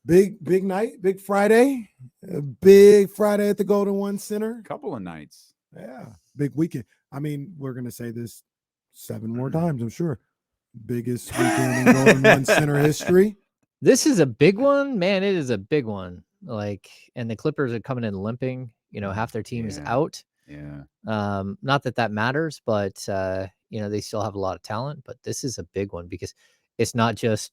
Big night, big Friday, big Friday at the Golden One Center. Couple of nights. Yeah, big weekend. I mean, we're gonna say this 7 more times, I'm sure. Biggest weekend in Golden One Center history. This is a big one, man. It is a big one. Like, and the Clippers are coming in limping. Half their team is out. Yeah. Not that matters, but they still have a lot of talent. But this is a big one because it's not just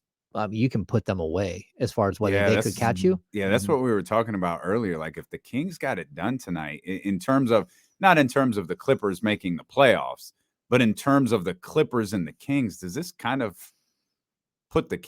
you can put them away as far as whether they could catch you. Yeah, that's what we were talking about earlier. Like, if the Kings got it done tonight, in terms of not in terms of the Clippers making the playoffs, but in terms of the Clippers and the Kings, does this kind of put the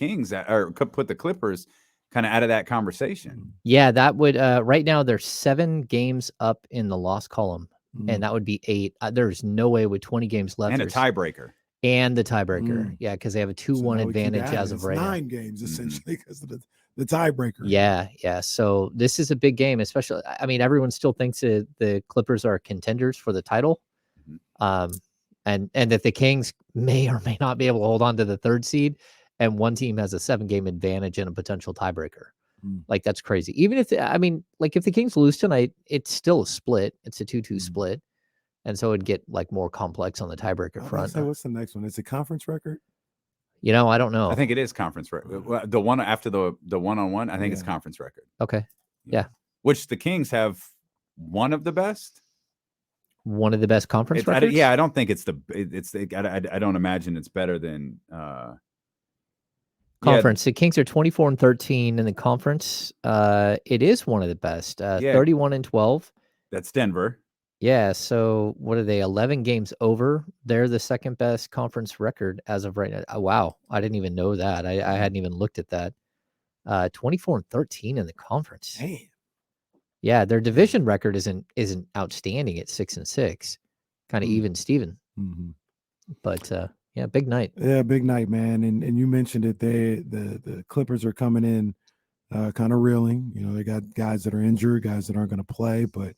put the Clippers kind of out of that conversation? Yeah, that would right now they're 7 games up in the loss column, and that would be 8. There's no way with 20 games left and a tiebreaker. And the tiebreaker, yeah, because they have a 2-1 advantage as of right now. 9 games essentially because of the tiebreaker. Yeah. So this is a big game, especially. I mean, everyone still thinks that the Clippers are contenders for the title, and that the Kings may or may not be able to hold on to the 3rd seed, and one team has a 7-game advantage and a potential tiebreaker. Like, that's crazy. Even if if the Kings lose tonight, it's still a split. It's a 2-2 split. And so it'd get more complex on the tiebreaker front. So what's the next one? Is it conference record? I don't know. I think it is conference record. The one after the one-on-one, I think it's conference record. Okay. Yeah. Which the Kings have one of the best. One of the best conference records? I don't think I don't imagine it's better than conference. The Kings are 24-13 in the conference. It is one of the best. 31-12. That's Denver. Yeah, so what are they? 11 games over. They're the second best conference record as of right now. Oh, wow, I didn't even know that. I hadn't even looked at that. 24-13 in the conference. Damn. Yeah, their division record isn't outstanding at 6-6, kind of even Steven. But yeah, big night. Yeah, big night, man. And you mentioned it. The Clippers are coming in kind of reeling. They got guys that are injured, guys that aren't going to play, but.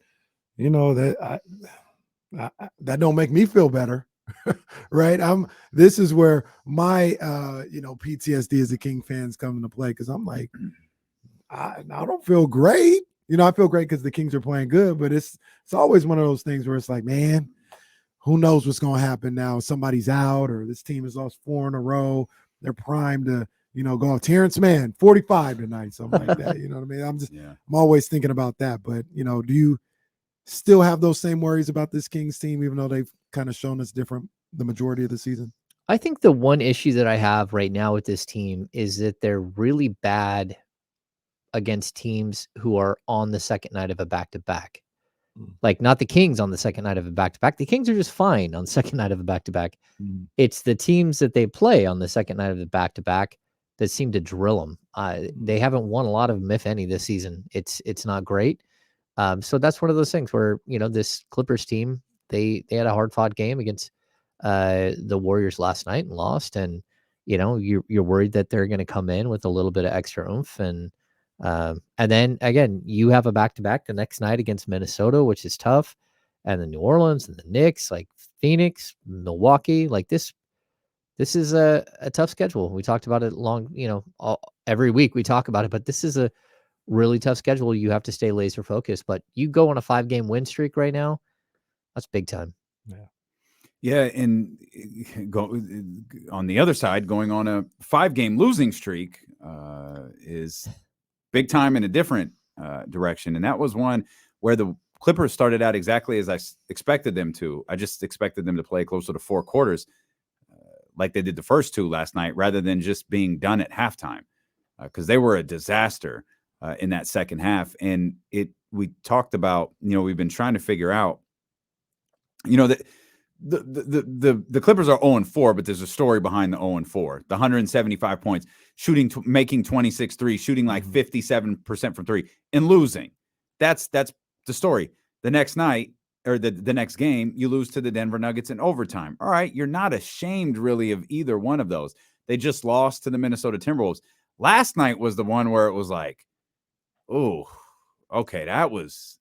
That don't make me feel better, right? This is where my PTSD as a King fans come into play, because I'm like, I don't feel great. I feel great because the Kings are playing good, but it's always one of those things where it's like, man, who knows what's going to happen now? Somebody's out, or this team has lost 4 in a row. They're primed to go Terrence Mann 45 tonight, something like that. You know what I mean? I'm always thinking about that. But do you still have those same worries about this Kings team, even though they've kind of shown us different the majority of the season? I think the one issue that I have right now with this team is that they're really bad against teams who are on the second night of a back-to-back. Like, not the Kings on the second night of a back-to-back. The Kings are just fine on the second night of a back-to-back. It's the teams that they play on the second night of the back-to-back that seem to drill them. They haven't won a lot of them, if any, this season. It's not great. So that's one of those things where, this Clippers team, they had a hard-fought game against the Warriors last night and lost. And, you're worried that they're going to come in with a little bit of extra oomph. And then, again, you have a back-to-back the next night against Minnesota, which is tough. And then New Orleans and the Knicks, like Phoenix, Milwaukee. Like, this is a tough schedule. We talked about it every week we talk about it, but this is a really tough schedule. You have to stay laser focused, but you go on a 5-game win streak right now. That's big time. Yeah. And on the other side, going on a 5-game losing streak is big time in a different direction. And that was one where the Clippers started out exactly as I expected them to. I just expected them to play closer to 4 quarters like they did the first 2 last night, rather than just being done at halftime, because they were a disaster in that second half. And we talked about, we've been trying to figure out, that the Clippers are 0-4, but there's a story behind the 0-4. The 175 points, making 26 threes, shooting like 57% from 3, and losing. That's the story. The next night, or the next game, you lose to the Denver Nuggets in overtime. All right, you're not ashamed really of either one of those. They just lost to the Minnesota Timberwolves. Last night was the one where it was like, oh, okay, that was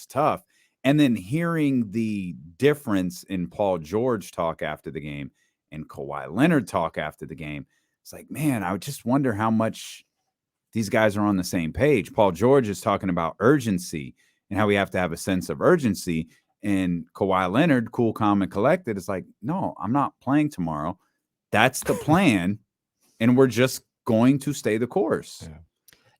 tough. And then hearing the difference in Paul George talk after the game and Kawhi Leonard talk after the game, it's like, man, I just wonder how much these guys are on the same page. Paul George is talking about urgency and how we have to have a sense of urgency. And Kawhi Leonard, cool, calm, and collected, is like, no, I'm not playing tomorrow. That's the plan. And we're just going to stay the course.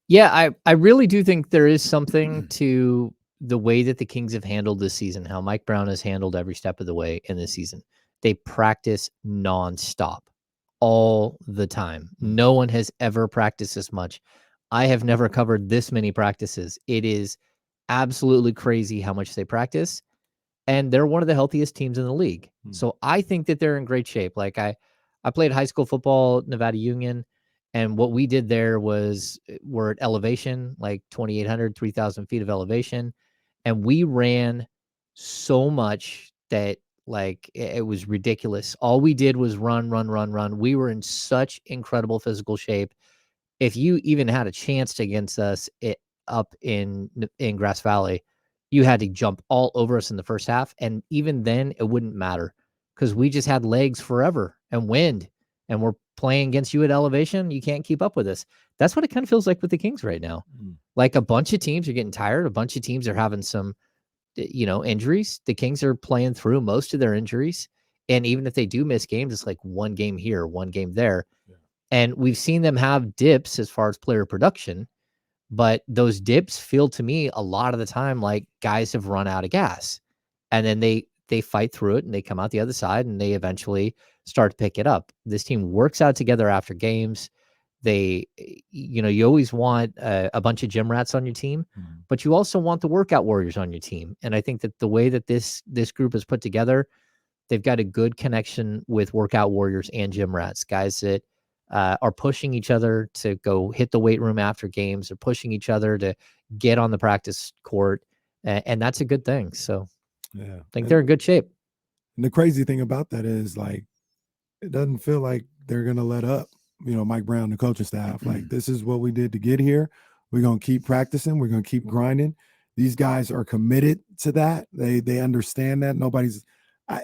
Yeah, I really do think there is something to the way that the Kings have handled this season, how Mike Brown has handled every step of the way in this season. They practice nonstop all the time. No one has ever practiced this much. I have never covered this many practices. It is absolutely crazy how much they practice. And they're one of the healthiest teams in the league. So I think that they're in great shape. Like I played high school football, Nevada Union, and what we did there was we're at elevation, like 2,800, 3,000 feet of elevation. And we ran so much that like it was ridiculous. All we did was run. We were in such incredible physical shape. If you even had a chance against us up in Grass Valley, you had to jump all over us in the first half. And even then it wouldn't matter because we just had legs forever and wind, and we're playing against you at elevation. You can't keep up with us. That's what it kind of feels like with the Kings right now. Like a bunch of teams are getting tired. A bunch of teams are having some, injuries. The Kings are playing through most of their injuries. And even if they do miss games, it's like one game here, one game there. Yeah. And we've seen them have dips as far as player production, but those dips feel to me a lot of the time like guys have run out of gas, and then they fight through it and they come out the other side and they eventually start to pick it up. This team works out together after games. They, you always want a bunch of gym rats on your team, but you also want the workout warriors on your team. And I think that the way that this group is put together, they've got a good connection with workout warriors and gym rats, guys that are pushing each other to go hit the weight room after games. They're pushing each other to get on the practice court. And that's a good thing. So I think they're in good shape. And the crazy thing about that is, like, it doesn't feel like they're going to let up. Mike Brown, the coaching staff, like, this is what we did to get here. We're going to keep practicing. We're going to keep grinding. These guys are committed to that. They understand that.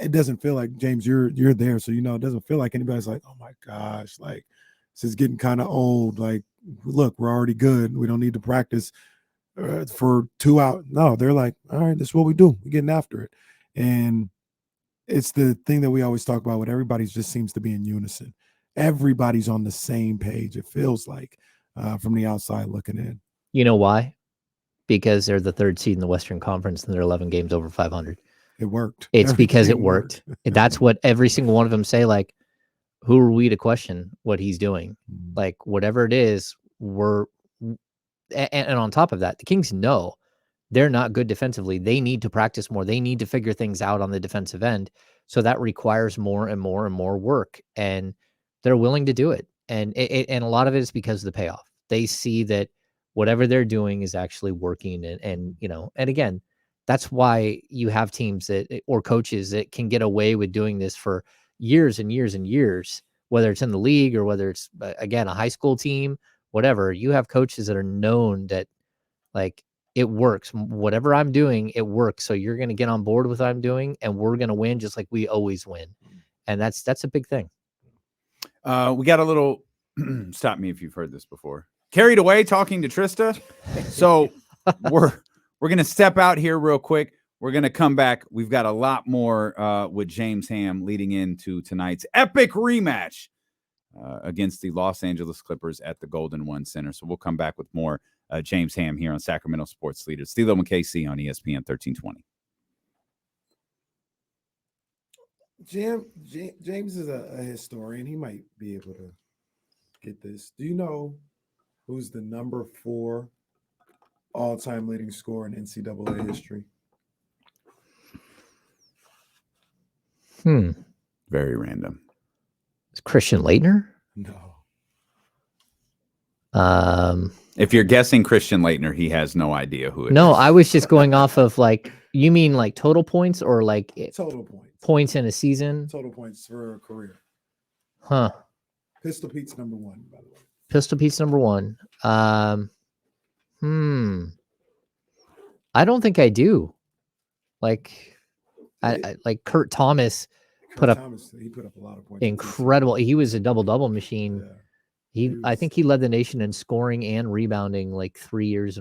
It doesn't feel like, James, you're there. So, it doesn't feel like anybody's like, oh my gosh, like, this is getting kind of old. Like, look, we're already good. We don't need to practice for 2 hours. No, they're like, all right, this is what we do. We're getting after it. And it's the thing that we always talk about with everybody just seems to be in unison. Everybody's on the same page. It feels like from the outside looking in. You know why? Because they're the third seed in the Western Conference and they're 11 games over 500. It worked. It's because it worked. That's what every single one of them say. Like, who are we to question what he's doing? Like, whatever it is, and on top of that, the Kings know they're not good defensively. They need to practice more. They need to figure things out on the defensive end. So that requires more and more and more work. And they're willing to do it. And and a lot of it is because of the payoff. They see that whatever they're doing is actually working. And again, that's why you have teams or coaches that can get away with doing this for years and years and years, whether it's in the league or whether it's, again, a high school team, whatever. You have coaches that are known that, like, it works. Whatever I'm doing, it works. So you're going to get on board with what I'm doing, and we're going to win just like we always win. And that's a big thing. We got a little, stop me if you've heard this before, carried away talking to Trista. So we're going to step out here real quick. We're going to come back. We've got a lot more with James Ham leading into tonight's epic rematch against the Los Angeles Clippers at the Golden One Center. So we'll come back with more James Ham here on Sacramento Sports Leaders. Steve and KC on ESPN 1320. James is a historian. He might be able to get this. Do you know who's the number 4 all-time leading scorer in NCAA history? Very random. It's Christian Laettner? No. If you're guessing Christian Laettner, he has no idea who it is. No, I was just going off of, like, you mean like total points or like total points? Points in a season? Total points for a career. Huh. Pistol Pete's number 1, by the way. Pistol Pete's number 1. I don't think I do. Like, I like Kurt Thomas. He put up a lot of points. Incredible. He was a double-double machine. I think he led the nation in scoring and rebounding like 2 or 3 years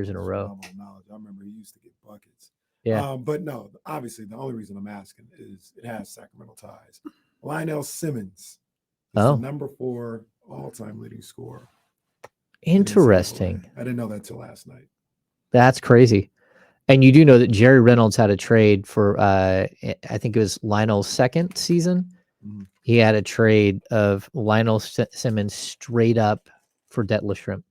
in a row. Knowledge. I remember he used to get buckets. Yeah. But no, obviously the only reason I'm asking is it has Sacramento ties. Lionel Simmons is the number 4 all-time leading scorer. Interesting. I didn't know that till last night. That's crazy. And you do know that Jerry Reynolds had a trade for I think it was Lionel's second season. Mm-hmm. He had a trade of Lionel Simmons straight up for Detlef Shrimp.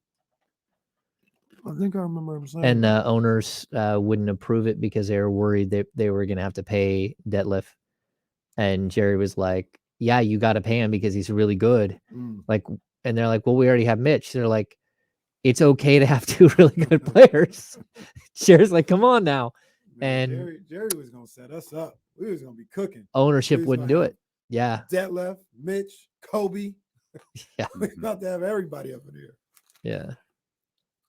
I think I remember him saying. And owners wouldn't approve it because they were worried that they were going to have to pay Detlef. And Jerry was like, "Yeah, you got to pay him because he's really good." Like, and they're like, "Well, we already have Mitch." They're like, "It's okay to have 2 really good players." Jerry's like, "Come on now." Man, and Jerry was going to set us up. We was going to be cooking. Ownership wouldn't do it. Yeah. Detlef, Mitch, Kobe. Yeah. We're about to have everybody up in here. Yeah.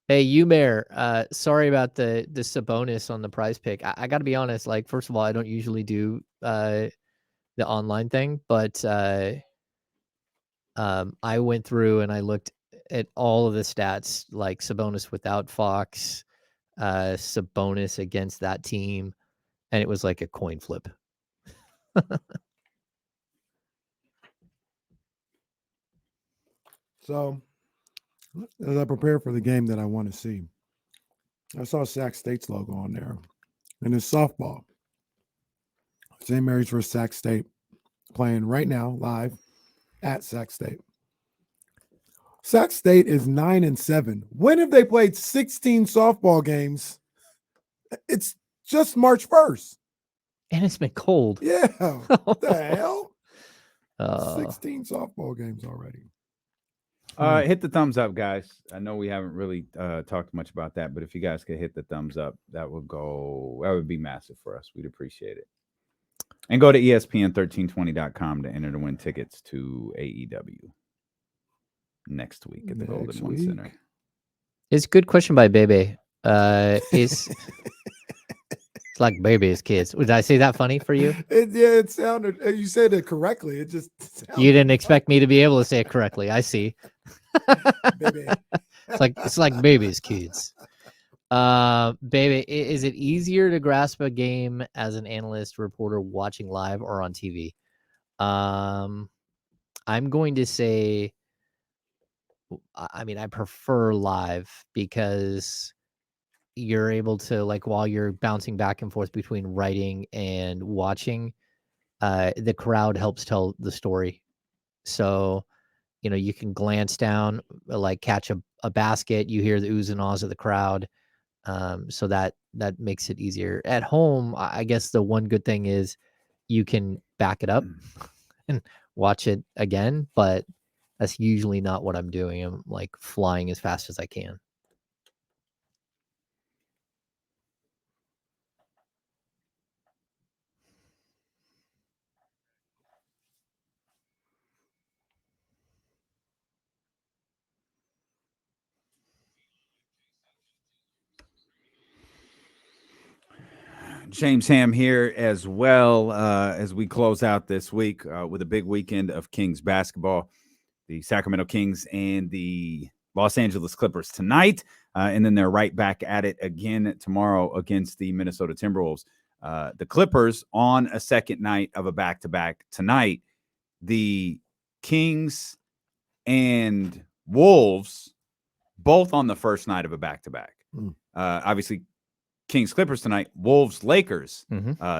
Hey, Umair, sorry about the Sabonis on the prize pick. I got to be honest. Like, first of all, I don't usually do the online thing, but I went through and I looked at all of the stats, like Sabonis without Fox, Sabonis against that team, and it was like a coin flip. So, as I prepare for the game that I want to see, I saw Sac State's logo on there, and it's softball. St. Mary's versus Sac State playing right now live at Sac State. Sac State is 9-7. When have they played 16 softball games? It's just March 1st. And it's been cold. Yeah. What the hell? 16 softball games already. Hit the thumbs up, guys. I know we haven't really talked much about that, but if you guys could hit the thumbs up, that would be massive for us. We'd appreciate it. And go to ESPN1320.com to enter to win tickets to AEW next week at the Golden One Center. It's a good question by Bebe. It's like Bebe's kids. Did I say that funny for you? It sounded. You said it correctly. It just. You didn't expect me to be able to say it correctly. I see. Baby. It's like Bebe's kids. Baby, is it easier to grasp a game as an analyst reporter watching live or on TV? I'm going to say, I mean, I prefer live because you're able to, like, while you're bouncing back and forth between writing and watching, the crowd helps tell the story. So, you can glance down, like catch a basket, you hear the oohs and ahs of the crowd. So that makes it easier. At home, I guess the one good thing is you can back it up and watch it again, but that's usually not what I'm doing. I'm like flying as fast as I can. James Ham here as well as we close out this week with a big weekend of Kings basketball. The Sacramento Kings and the Los Angeles Clippers tonight, and then they're right back at it again tomorrow against the Minnesota Timberwolves. The Clippers on a second night of a back-to-back tonight. The Kings and Wolves both on the first night of a back-to-back. Obviously, Kings Clippers tonight, Wolves Lakers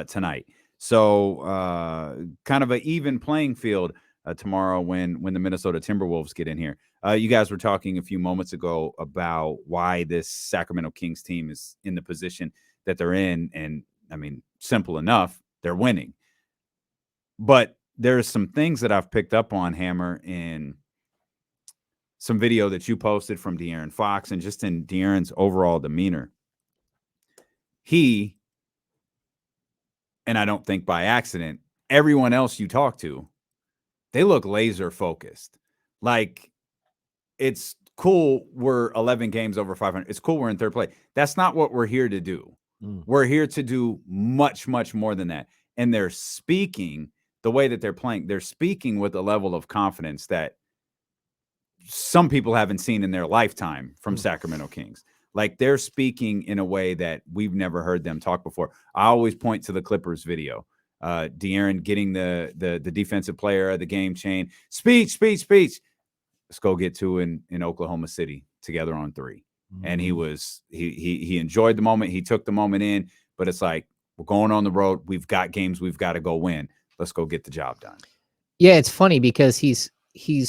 tonight. So kind of an even playing field tomorrow when the Minnesota Timberwolves get in here. You guys were talking a few moments ago about why this Sacramento Kings team is in the position that they're in. And I mean, simple enough, they're winning. But there's some things that I've picked up on, Hammer, in some video that you posted from De'Aaron Fox and just in De'Aaron's overall demeanor. He, and I don't think by accident, everyone else you talk to, they look laser focused. Like, it's cool we're 11 games over 500. It's cool we're in third place. That's not what we're here to do. We're here to do much, much more than that. And they're speaking the way that they're playing. They're speaking with a level of confidence that some people haven't seen in their lifetime from Sacramento Kings. Like, they're speaking in a way that we've never heard them talk before. I always point to the Clippers video. De'Aaron getting the defensive player of the game chain. Speech. Let's go get two in Oklahoma City together on 3. And he enjoyed the moment. He took the moment in, but it's like, we're going on the road. We've got games we've got to go win. Let's go get the job done. Yeah, it's funny because he's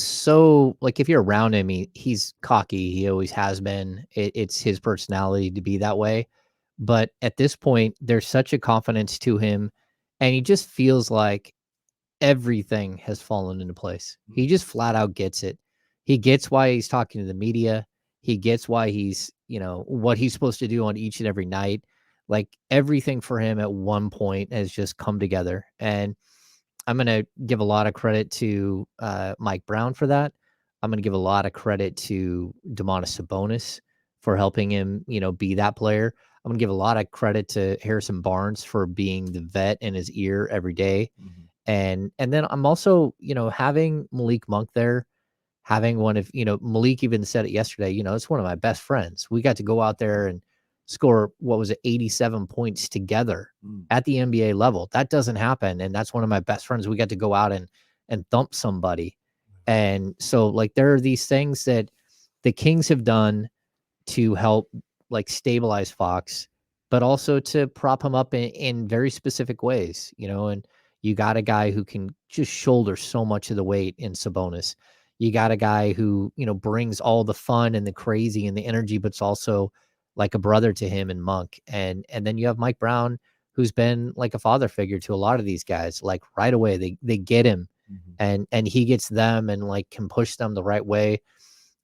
so, like, if you're around him, he's cocky. He always has been. It's his personality to be that way. But at this point, there's such a confidence to him, and he just feels like everything has fallen into place. He just flat out gets it. He gets why he's talking to the media. He gets why he's, what he's supposed to do on each and every night. Like, everything for him at one point has just come together. And I'm going to give a lot of credit to Mike Brown for that. I'm going to give a lot of credit to Domantas Sabonis for helping him, be that player. I'm going to give a lot of credit to Harrison Barnes for being the vet in his ear every day. And then I'm also, having Malik Monk there, having one of, Malik even said it yesterday, it's one of my best friends. We got to go out there and score, 87 points together at the NBA level. That doesn't happen. And that's one of my best friends. We got to go out and thump somebody. And so, like, there are these things that the Kings have done to help, like, stabilize Fox, but also to prop him up in very specific ways, and you got a guy who can just shoulder so much of the weight in Sabonis. You got a guy who, brings all the fun and the crazy and the energy, but it's also like a brother to him and Monk. And then you have Mike Brown, who's been like a father figure to a lot of these guys. Like, right away, they get him and he gets them and, like, can push them the right way.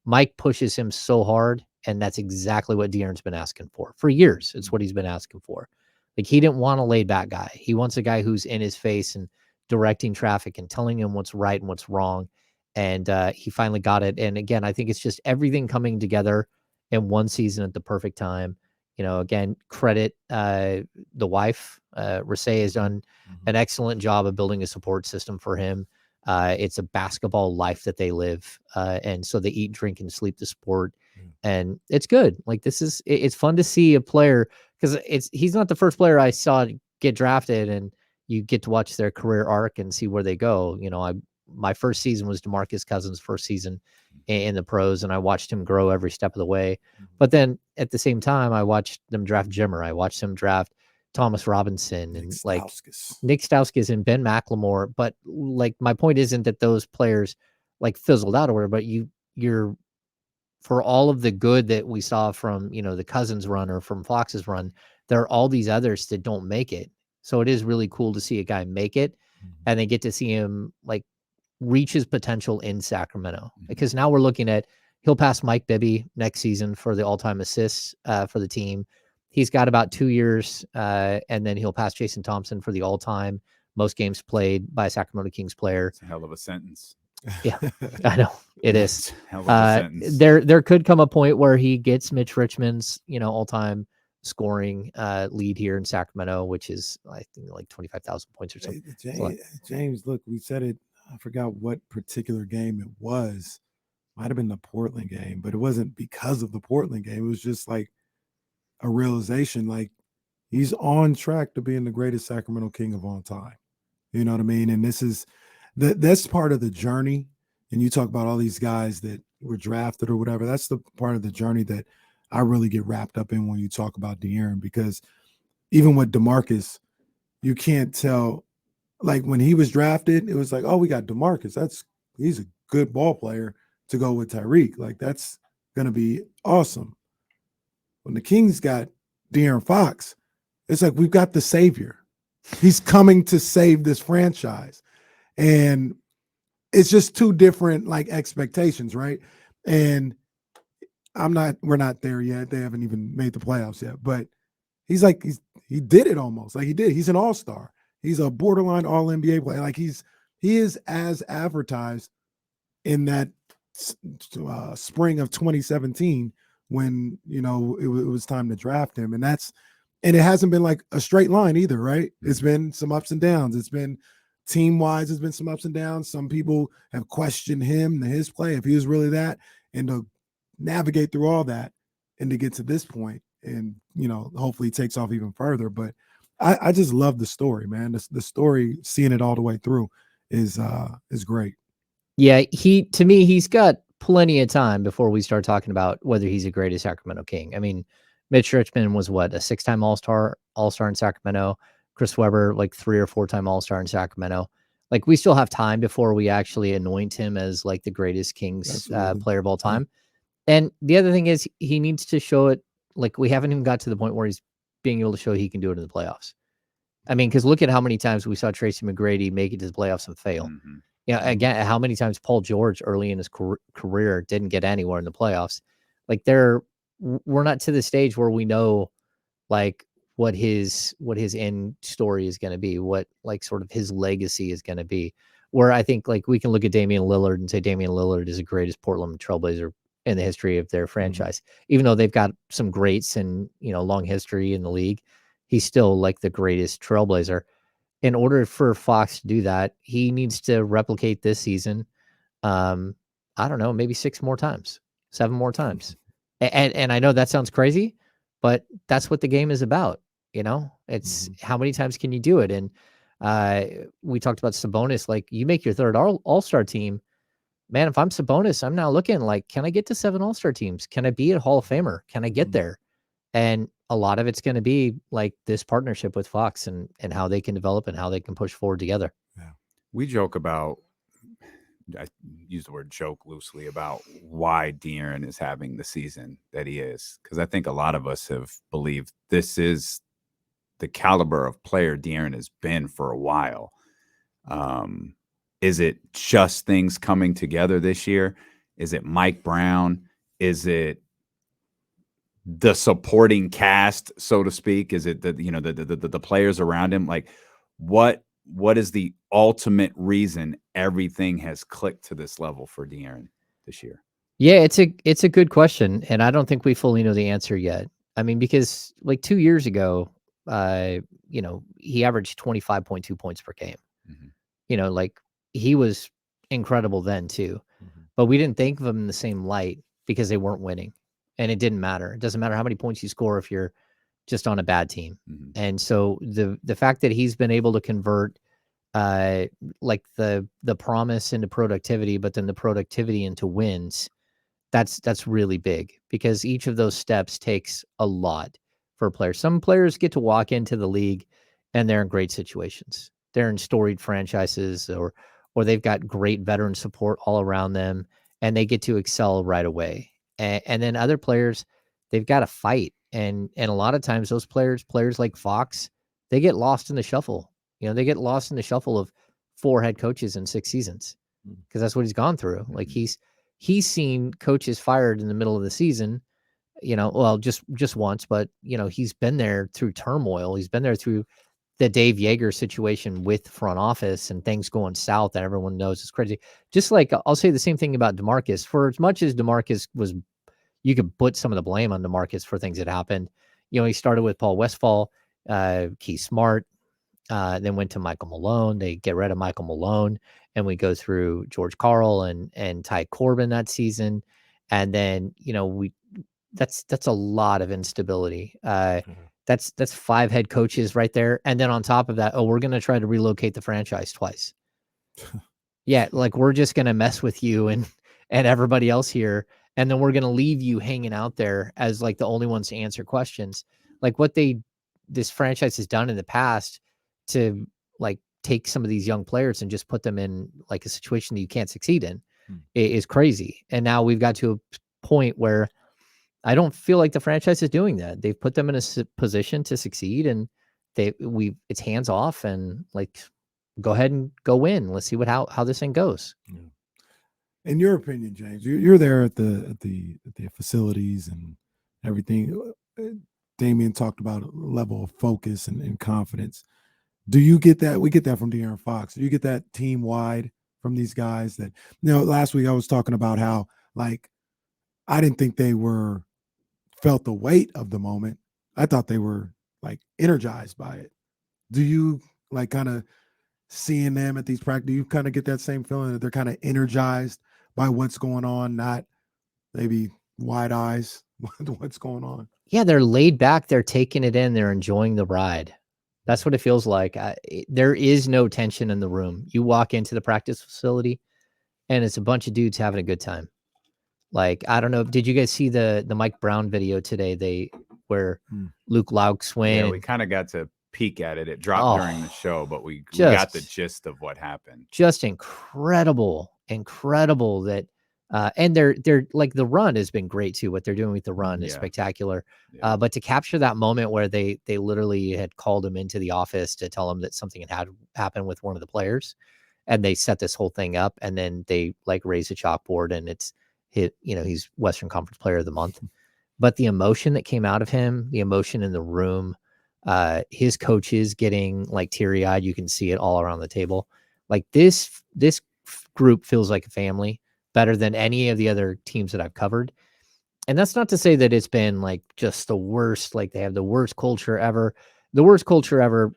Mike pushes him so hard. And that's exactly what De'Aaron's been asking for years. It's what he's been asking for. Like, he didn't want a laid back guy. He wants a guy who's in his face and directing traffic and telling him what's right and what's wrong. And he finally got it. And again, I think it's just everything coming together in one season at the perfect time. Again, credit the wife. Rasay has done an excellent job of building a support system for him. It's a basketball life that they live. And so they eat, drink, and sleep the sport. And it's good. Like, it's fun to see a player, because he's not the first player I saw get drafted and you get to watch their career arc and see where they go. My first season was DeMarcus Cousins' first season in the pros, and I watched him grow every step of the way. But then at the same time, I watched them draft Jimmer. I watched them draft Thomas Robinson and Nick Stauskas and Ben McLemore. But, like, my point isn't that those players, like, fizzled out or whatever, but you're for all of the good that we saw from, the Cousins run or from Fox's run, there are all these others that don't make it. So it is really cool to see a guy make it and they get to see him, like, reach his potential in Sacramento, because now we're looking at, he'll pass Mike Bibby next season for the all-time assists for the team. He's got about 2 years, and then he'll pass Jason Thompson for the all-time most games played by a Sacramento Kings player. It's a hell of a sentence. Yeah, I know it is. Hell of a sentence. There could come a point where he gets Mitch Richmond's, all-time scoring lead here in Sacramento, which is, I think, like 25,000 points or something. James, look, we said it. I forgot what particular game it was. Might have been the Portland game, but it wasn't because of the Portland game. It was just like a realization, like, he's on track to being the greatest Sacramento King of all time. You know what I mean? And that's part of the journey. And you talk about all these guys that were drafted or whatever. That's the part of the journey that I really get wrapped up in when you talk about De'Aaron, because even with DeMarcus, you can't tell. Like, when he was drafted, it was like, oh, we got DeMarcus. He's a good ball player to go with Tyreek. Like, that's going to be awesome. When the Kings got De'Aaron Fox, it's like, we've got the savior. He's coming to save this franchise. And it's just two different, like, expectations, right? And we're not there yet. They haven't even made the playoffs yet. But he did it almost. Like, he did. He's an all-star. He's a borderline all-NBA player. Like, he is as advertised in that spring of 2017 when, it was time to draft him. And it hasn't been like a straight line either, right? It's been some ups and downs. It's been team-wise, there's been some ups and downs. Some people have questioned him and his play, if he was really that, and to navigate through all that and to get to this point and, hopefully he takes off even further. But I just love the story, man. The story, seeing it all the way through is great. Yeah, to me, he's got plenty of time before we start talking about whether he's a greatest Sacramento King. I mean, Mitch Richmond was what, a 6-time All-Star in Sacramento. Chris Webber, like 3 or 4-time All-Star in Sacramento. Like, we still have time before we actually anoint him as like the greatest Kings player of all time. And the other thing is, he needs to show it. Like, we haven't even got to the point where he's being able to show he can do it in the playoffs. I mean, because look at how many times we saw Tracy McGrady make it to the playoffs and fail. Mm-hmm. Again, how many times Paul George early in his career didn't get anywhere in the playoffs. Like, we're not to the stage where we know like what his end story is going to be, what like sort of his legacy is going to be. Where I think like we can look at Damian Lillard and say Damian Lillard is the greatest Portland Trailblazer in the history of their franchise, even though they've got some greats and long history in the league. He's still like the greatest Trailblazer. In order for Fox to do that, he needs to replicate this season. I don't know, maybe 6 more times, 7 more times. And I know that sounds crazy, but that's what the game is about. It's how many times can you do it? And we talked about Sabonis. Like, you make your third all-star team, man. If I'm Sabonis, I'm now looking like, can I get to 7 all-star teams? Can I be a Hall of Famer? Can I get there? And a lot of it's going to be like this partnership with Fox and how they can develop and how they can push forward together. Yeah. We joke about, I use the word joke loosely, about why De'Aaron is having the season that he is. Because I think a lot of us have believed this is the caliber of player De'Aaron has been for a while. Is it just things coming together this year? Is it Mike Brown? Is it the supporting cast, so to speak? Is it the players around him? Like, what is the ultimate reason everything has clicked to this level for De'Aaron this year? Yeah, it's a good question, and I don't think we fully know the answer yet. I mean, because like 2 years ago, he averaged 25.2 points per game. Like, he was incredible then too, but we didn't think of him in the same light because they weren't winning. And it didn't matter. It doesn't matter how many points you score if you're just on a bad team. And so the fact that he's been able to convert like the promise into productivity, but then the productivity into wins, that's really big, because each of those steps takes a lot for a player. Some players get to walk into the league and they're in great situations. They're in storied franchises, or they've got great veteran support all around them, and they get to excel right away. And then other players, they've got to fight. And a lot of times those players like Fox, they get lost in the shuffle. They get lost in the shuffle of 4 head coaches in 6 seasons, because that's what he's gone through. Like, he's seen coaches fired in the middle of the season, well, just once, but he's been there through turmoil. He's been there through the Dave Yeager situation with front office and things going south that everyone knows is crazy. Just like I'll say the same thing about DeMarcus. For as much as DeMarcus was, you could put some of the blame on DeMarcus for things that happened. He started with Paul Westphal, Keith Smart, then went to Michael Malone. They get rid of Michael Malone, and we go through George Karl and Ty Corbin that season. And then, that's a lot of instability. That's 5 head coaches right there. And then on top of that, we're going to try to relocate the franchise twice. Yeah. Like, we're just going to mess with you and everybody else here. And then we're going to leave you hanging out there as like the only ones to answer questions. Like, what this franchise has done in the past to like take some of these young players and just put them in like a situation that you can't succeed in is crazy. And now we've got to a point where I don't feel like the franchise is doing that. They've put them in a position to succeed, and it's hands off, and like, go ahead and go win. Let's see how this thing goes. Yeah. In your opinion, James, you're there at the facilities and everything. Damian talked about a level of focus and confidence. Do you get that? We get that from De'Aaron Fox. Do you get that team wide from these guys? That, last week I was talking about how, like, I didn't think they felt the weight of the moment. I thought they were like energized by it. Do you like kind of seeing them at these practices? Do you kind of get that same feeling that they're kind of energized by what's going on, not maybe wide eyes what's going on? Yeah, they're laid back. They're taking it in. They're enjoying the ride. That's what it feels like. There is no tension in the room. You walk into the practice facility, and it's a bunch of dudes having a good time. Like, I don't know. Did you guys see the Mike Brown video today? Where Luke Laux went. Yeah, we kind of got to peek at it. It dropped during the show, but we got the gist of what happened. Just incredible that. And they're like, the run has been great too. What they're doing with the run is spectacular. Yeah. But to capture that moment where they literally had called him into the office to tell him that something had happened with one of the players, and they set this whole thing up, and then they like raise a chalkboard, and it's he's Western Conference Player of the Month. But the emotion that came out of him, the emotion in the room, his coaches getting like teary-eyed, you can see it all around the table. Like this group feels like a family, better than any of the other teams that I've covered. And that's not to say that it's been like just the worst, like they have the worst culture ever. The worst culture ever,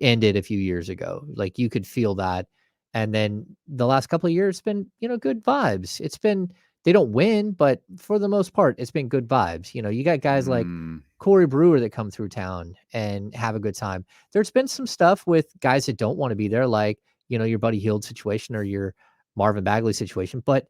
ended a few years ago. Like you could feel that. And then the last couple of years, it's been, good vibes. It's been, they don't win, but for the most part, it's been good vibes. You got guys like Corey Brewer that come through town and have a good time. There's been some stuff with guys that don't want to be there, like, your Buddy Hield situation or your Marvin Bagley situation. But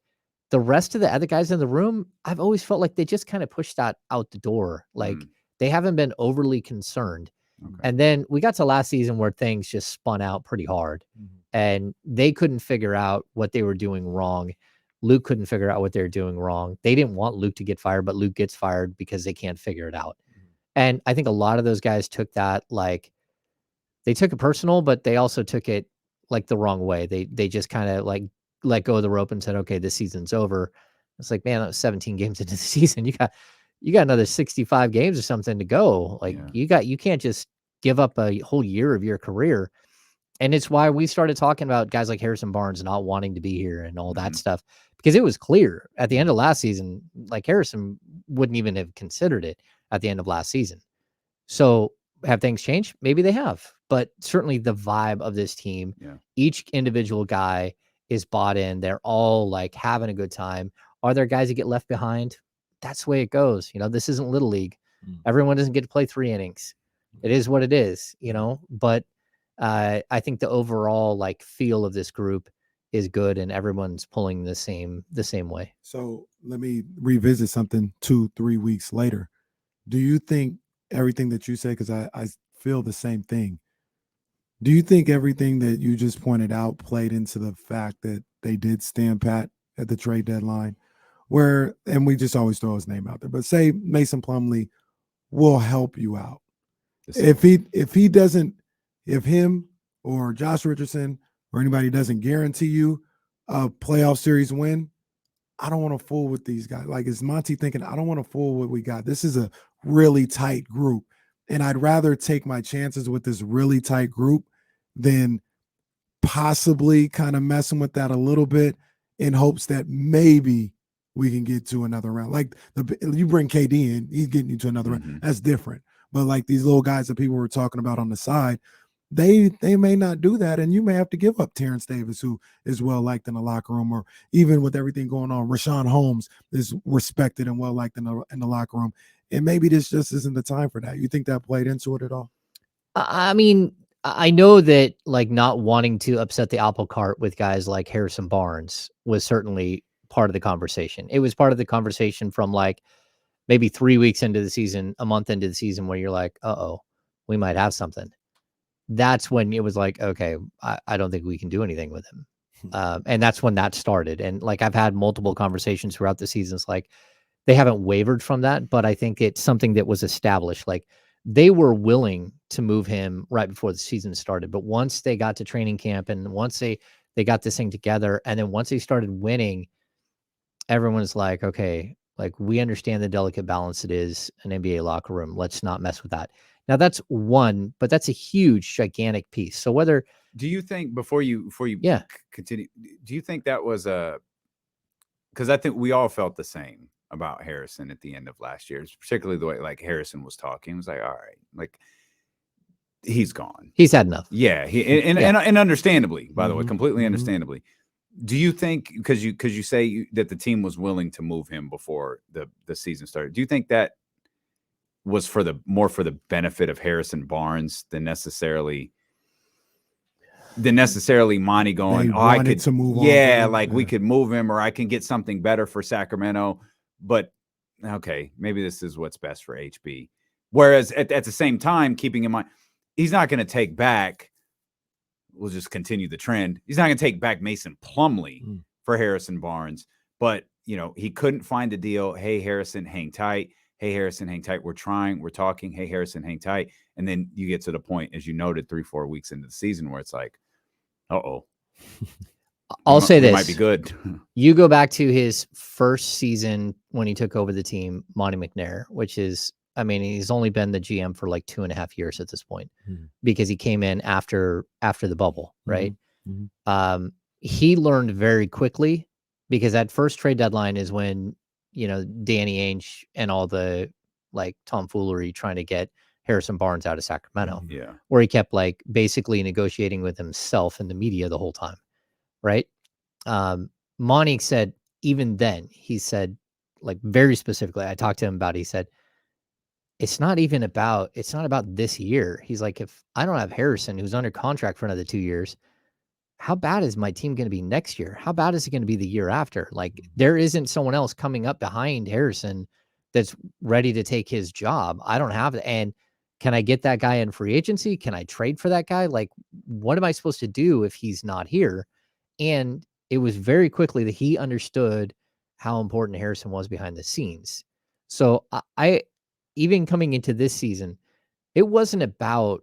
the rest of the other guys in the room, I've always felt like they just kind of pushed that out the door. Like they haven't been overly concerned. Okay. And then we got to last season where things just spun out pretty hard and they couldn't figure out what they were doing wrong. Luke couldn't figure out what they were doing wrong. They didn't want Luke to get fired, but Luke gets fired because they can't figure it out. And I think a lot of those guys took that, like, they took it personal, but they also took it like the wrong way. They just kind of like let go of the rope and said, okay, this season's over. It's like, man, that was 17 games into the season. You got another 65 games or something to go. Like you can't just give up a whole year of your career. And it's why we started talking about guys like Harrison Barnes not wanting to be here and all that stuff, because it was clear at the end of last season, like Harrison wouldn't even have considered it at the end of last season. So have things changed? Maybe they have, but certainly the vibe of this team, each individual guy is bought in. They're all like having a good time. Are there guys that get left behind? That's the way it goes. This isn't Little League. Everyone doesn't get to play 3 innings. It is what it is, but I think the overall like feel of this group is good and everyone's pulling the same way. So let me revisit something 2-3 weeks later. Do you think everything that you say, because I feel the same thing, do you think everything that you just pointed out played into the fact that they did stand pat at the trade deadline, and we just always throw his name out there, but say Mason Plumlee will help you out. If him or Josh Richardson or anybody doesn't guarantee you a playoff series win, I don't want to fool with these guys. Like, is Monty thinking, I don't want to fool what we got? This is a really tight group, and I'd rather take my chances with this really tight group than possibly kind of messing with that a little bit in hopes that maybe we can get to another round. Like you bring KD in, he's getting you to another round. That's different. But like these little guys that people were talking about on the side, they may not do that, and you may have to give up Terrence Davis, who is well liked in the locker room, or even with everything going on, Rashawn Holmes is respected and well liked in the locker room, and maybe this just isn't the time for that. You think that played into it at all? I mean, I know that like not wanting to upset the apple cart with guys like Harrison Barnes was certainly part of the conversation. It was part of the conversation from like maybe 3 weeks into the season, a month into the season, where you're like, we might have something. That's when it was like, okay, I don't think we can do anything with him. And that's when that started. And like, I've had multiple conversations throughout the seasons, like they haven't wavered from that, but I think it's something that was established. Like they were willing to move him right before the season started. But once they got to training camp and once they got this thing together, and then once they started winning, everyone's like, okay, like we understand the delicate balance it is an NBA locker room. Let's not mess with that. Now that's one, but that's a huge, gigantic piece. So whether do you think before you continue, do you think that was because I think we all felt the same about Harrison at the end of last year, particularly the way like Harrison was talking. It was like, all right, like he's gone. He's had enough. Yeah, and understandably, by the way, completely Mhm. understandably. Do you think, because you say that the team was willing to move him before the season started, do you think that was more for the benefit of Harrison Barnes than necessarily Monty going, They oh, I wanted could to move on yeah, from him, like we yeah. could move him, or I can get something better for Sacramento, but okay, maybe this is what's best for HB. Whereas at the same time, keeping in mind, he's not going to take back, we'll just continue the trend, he's not going to take back Mason Plumlee for Harrison Barnes, but he couldn't find a deal. Hey, Harrison, hang tight. Hey, Harrison, hang tight. We're trying, we're talking. Hey, Harrison, hang tight. And then you get to the point, as you noted, 3-4 weeks into the season, where it's like, uh-oh. I'll say we this. might be good. You go back to his first season when he took over the team, Monty McNair, which is, I mean, he's only been the GM for like 2.5 years at this point, because he came in after the bubble, right? He learned very quickly, because that first trade deadline is when, Danny Ainge and all the like tomfoolery trying to get Harrison Barnes out of Sacramento, Yeah. where he kept like basically negotiating with himself and the media the whole time, right? Monty said, even then, he said, like, very specifically, I talked to him about it, he said, it's not about this year. He's like, if I don't have Harrison, who's under contract for another 2 years, how bad is my team going to be next year? How bad is it going to be the year after? Like, there isn't someone else coming up behind Harrison that's ready to take his job. I don't have it. And can I get that guy in free agency? Can I trade for that guy? Like, what am I supposed to do if he's not here? And it was very quickly that he understood how important Harrison was behind the scenes. So I even coming into this season, it wasn't about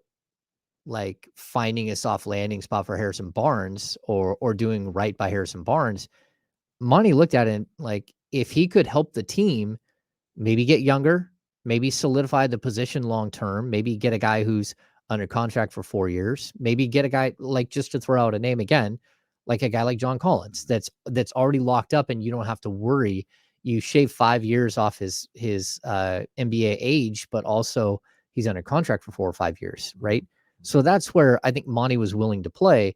like finding a soft landing spot for Harrison Barnes or doing right by Harrison Barnes. Monty looked at it like, if he could help the team maybe get younger, maybe solidify the position long term, maybe get a guy who's under contract for 4 years, maybe get a guy, like, just to throw out a name again, like a guy like John Collins that's already locked up, and you don't have to worry. You shave 5 years off his NBA age, but also he's under contract for 4 or 5 years, right? So that's where I think Monty was willing to play.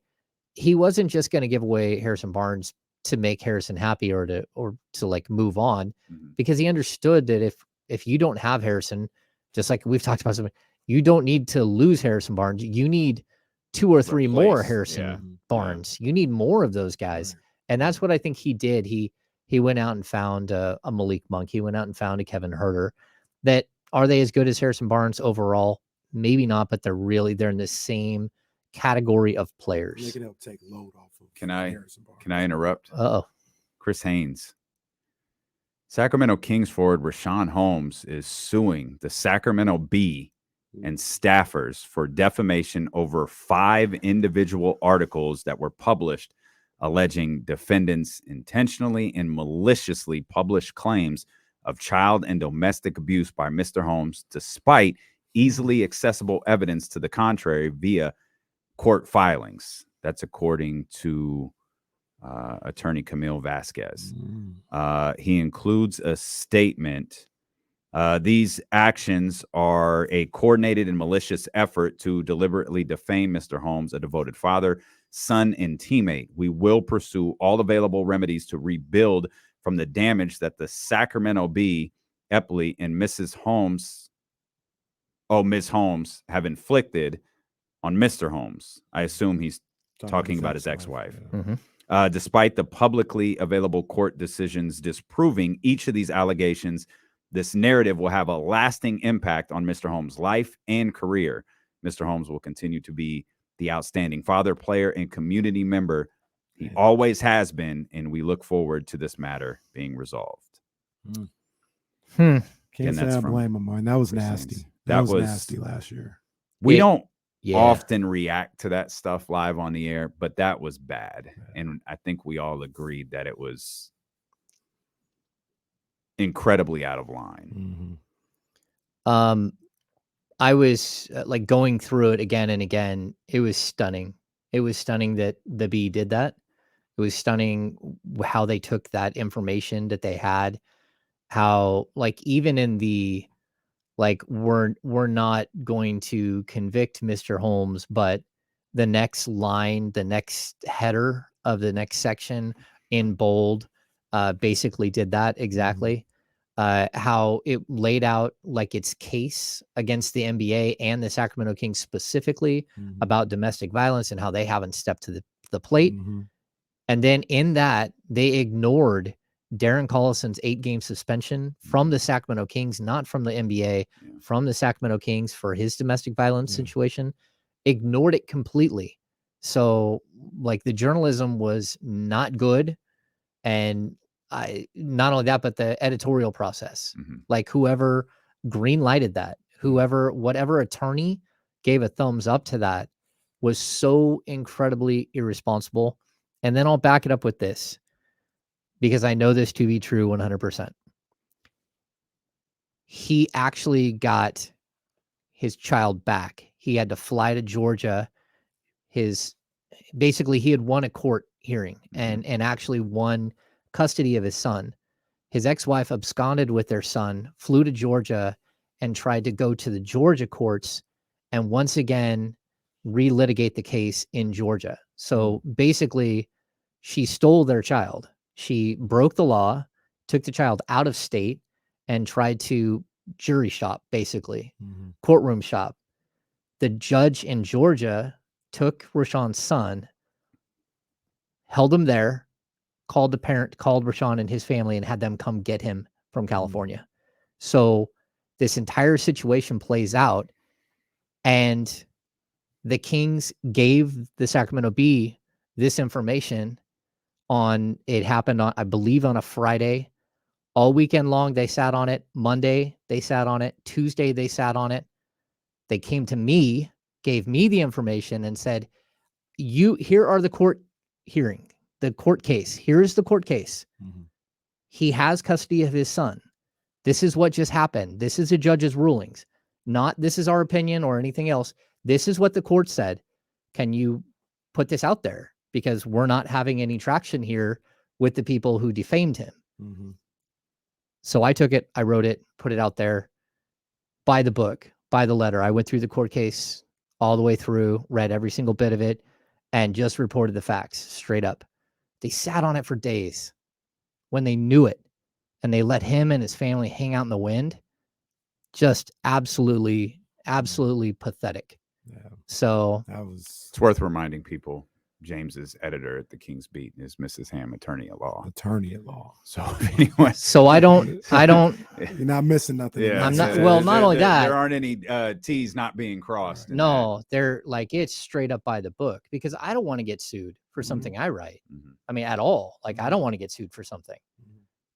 He wasn't just going to give away Harrison Barnes to make Harrison happy or to like move on, because he understood that if you don't have Harrison, just like we've talked about something, you don't need to lose Harrison Barnes. You need 2 or 3 more Harrison Barnes. You need more of those guys. Right. And that's what I think he did. He went out and found a Malik Monk. He went out and found a Kevin Huerter. That, are they as good as Harrison Barnes overall? Maybe not, but they're in the same category of players. They can help take load off of Harrison Barnes. Can I interrupt? Uh-oh. Chris Haynes. Sacramento Kings forward Rashawn Holmes is suing the Sacramento Bee and staffers for defamation over 5 individual articles that were published alleging defendants intentionally and maliciously published claims of child and domestic abuse by Mr. Holmes, despite easily accessible evidence to the contrary via court filings. That's according to attorney Camille Vasquez. He includes a statement. These actions are a coordinated and malicious effort to deliberately defame Mr. Holmes, a devoted father, son, and teammate. We will pursue all available remedies to rebuild from the damage that the Sacramento Bee, Epley, and Ms. Holmes have inflicted on Mr. Holmes. I assume he's talking about his ex-wife. Yeah. Despite the publicly available court decisions disproving each of these allegations, this narrative will have a lasting impact on Mr. Holmes' life and career. Mr. Holmes will continue to be the outstanding father, player, and community member he always has been, and we look forward to this matter being resolved. Can't say I blame him, man. That was nasty. That was nasty last year. We don't often react to that stuff live on the air, but that was bad. And I think we all agreed that it was incredibly out of line. I was like going through it again and again. It was stunning. It was stunning that the Bee did that. It was stunning how they took that information that they had, how, like, even in the like we're not going to convict Mr. Holmes, but the next line, the next header of the next section in bold basically did that exactly. How it laid out like its case against the NBA and the Sacramento Kings specifically about domestic violence and how they haven't stepped to the plate. And then in that, they ignored Darren Collison's 8-game suspension from the Sacramento Kings, not from the NBA, from the Sacramento Kings for his domestic violence situation, ignored it completely. So like the journalism was not good. And not only that, but the editorial process, like whoever green lighted that, whatever attorney gave a thumbs up to that was so incredibly irresponsible. And then I'll back it up with this because I know this to be true 100%. He actually got his child back. He had to fly to Georgia. Basically he had won a court hearing and actually won custody of his son. His ex-wife absconded with their son, flew to Georgia, and tried to go to the Georgia courts and once again relitigate the case in Georgia. So basically, she stole their child. She broke the law, took the child out of state, and tried to jury shop, basically, courtroom shop. The judge in Georgia took Rashawn's son, held him there, called the parent, called Rashawn and his family, and had them come get him from California. So this entire situation plays out, and the Kings gave the Sacramento Bee this information it happened on, I believe, on a Friday. All weekend long, they sat on it. Monday, they sat on it. Tuesday, they sat on it. They came to me, gave me the information, and said, here are the court case. Here's the court case. He has custody of his son. This is what just happened. This is a judge's rulings. Not this is our opinion or anything else. This is what the court said. Can you put this out there? Because we're not having any traction here with the people who defamed him. So I took it, I wrote it, put it out there, by the book, by the letter. I went through the court case all the way through, read every single bit of it, and just reported the facts straight up. They sat on it for days when they knew it, and they let him and his family hang out in the wind. Just absolutely, absolutely pathetic. So it's worth reminding people, James's editor at the King's Beat is Mrs. Ham, attorney at law. So anyway, so I don't. You're not missing nothing. Yeah, I'm not. Well, not only that, there aren't any T's not being crossed. No, they're like, it's straight up by the book, because I don't want to get sued for something I write. I mean, at all. Like, I don't want to get sued for something,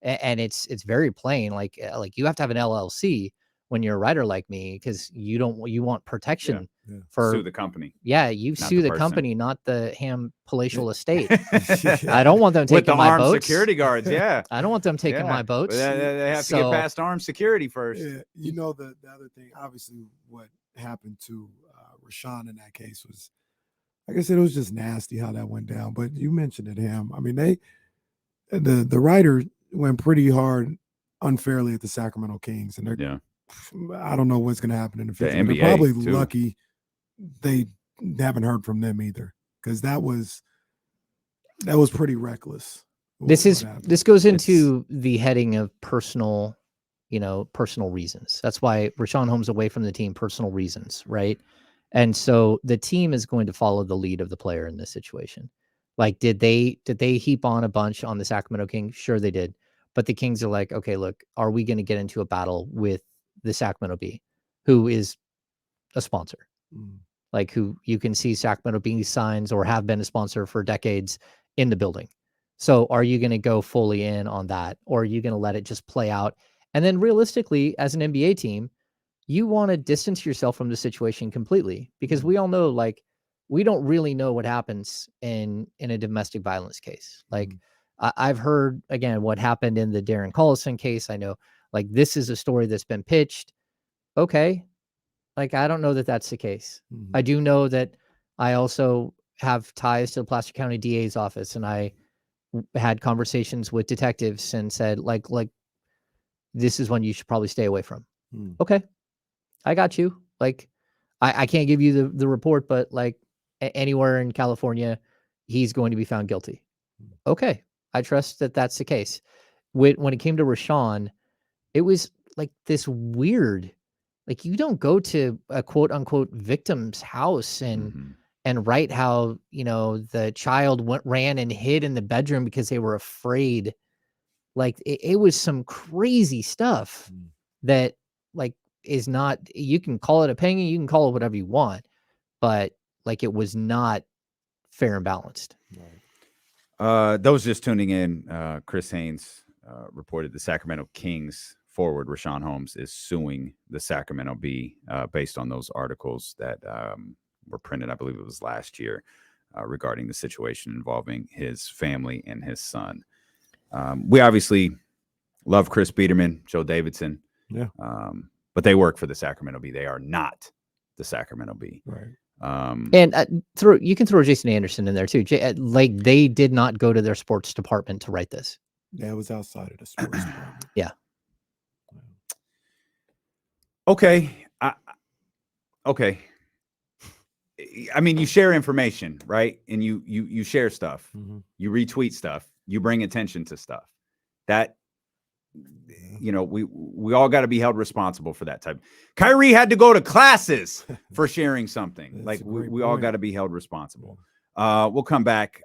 and it's very plain. Like you have to have an LLC when you're a writer like me, because you want protection for sue the company. Yeah, you sue the company, not the Ham palatial estate. I don't want them taking with the my armed boats. security guards. Yeah, I don't want them taking my boats. They have to get past armed security first. Yeah. You know, the other thing, obviously, what happened to Rashawn in that case was, like I said, it was just nasty how that went down. But you mentioned it, Ham. I mean, the writer went pretty hard unfairly at the Sacramento Kings, and I don't know what's going to happen in the future. NBA they're probably too. Lucky they haven't heard from them either, because that was pretty reckless. This goes into the heading of personal reasons. That's why Rashawn Holmes away from the team, personal reasons, right? And so the team is going to follow the lead of the player in this situation. Like, did they heap on a bunch on the Sacramento Kings? Sure, they did. But the Kings are like, okay, look, are we going to get into a battle with the Sacramento Bee, who is a sponsor? Like, who you can see Sacramento Bee signs or have been a sponsor for decades in the building. So are you going to go fully in on that, or are you going to let it just play out? And then realistically, as an NBA team, you want to distance yourself from the situation completely, because we all know, like, we don't really know what happens in a domestic violence case. Like, I've heard, again, what happened in the Darren Collison case. I know, like, this is a story that's been pitched. Okay. Like, I don't know that that's the case. I do know that I also have ties to the Placer County DA's office, and I had conversations with detectives and said, like, this is one you should probably stay away from. Okay. I got you. Like, I can't give you the report, but like anywhere in California, he's going to be found guilty. Okay, I trust that that's the case. When it came to Rashawn, it was like this weird, like you don't go to a quote unquote victim's house and write how, you know, the child ran and hid in the bedroom because they were afraid. Like it was some crazy stuff that like is not, you can call it opinion, you can call it whatever you want, but like it was not fair and balanced. Those just tuning in, Chris Haynes reported the Sacramento Kings forward Rashawn Holmes is suing the Sacramento Bee based on those articles that were printed, I believe it was last year, regarding the situation involving his family and his son. We obviously love Chris Biederman, Joe Davidson, but they work for the Sacramento Bee. They are not the Sacramento Bee. Right. And you can throw Jason Anderson in there too. Like they did not go to their sports department to write this. Yeah, it was outside of the sports department. Yeah. Okay. Okay. I mean, you share information, right? And you share stuff. You retweet stuff. You bring attention to stuff. That, you know, we all got to be held responsible for that type. Kyrie had to go to classes for sharing something. Like we all got to be held responsible. We'll come back.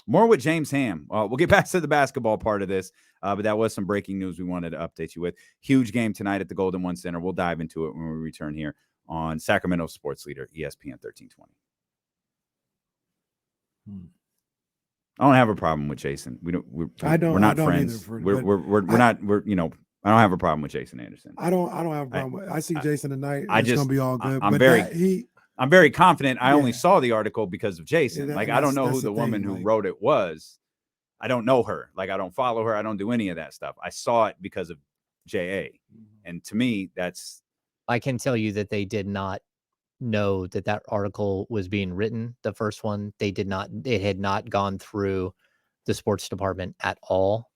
More with James Ham. We'll get back to the basketball part of this, but that was some breaking news we wanted to update you with. Huge game tonight at the Golden One Center. We'll dive into it when we return here on Sacramento Sports Leader, ESPN 1320. I don't have a problem with Jason. We're not friends. We're not. You know, I don't have a problem with Jason Anderson. I don't have a problem. I see Jason tonight. It's gonna be all good. I'm very confident. I only saw the article because of Jason. Like, I don't know who the woman who wrote it was. I don't know her. Like, I don't follow her. I don't do any of that stuff. I saw it because of JA. And to me, that's... I can tell you that they did not know that article was being written. The first one, they did not. It had not gone through the sports department at all.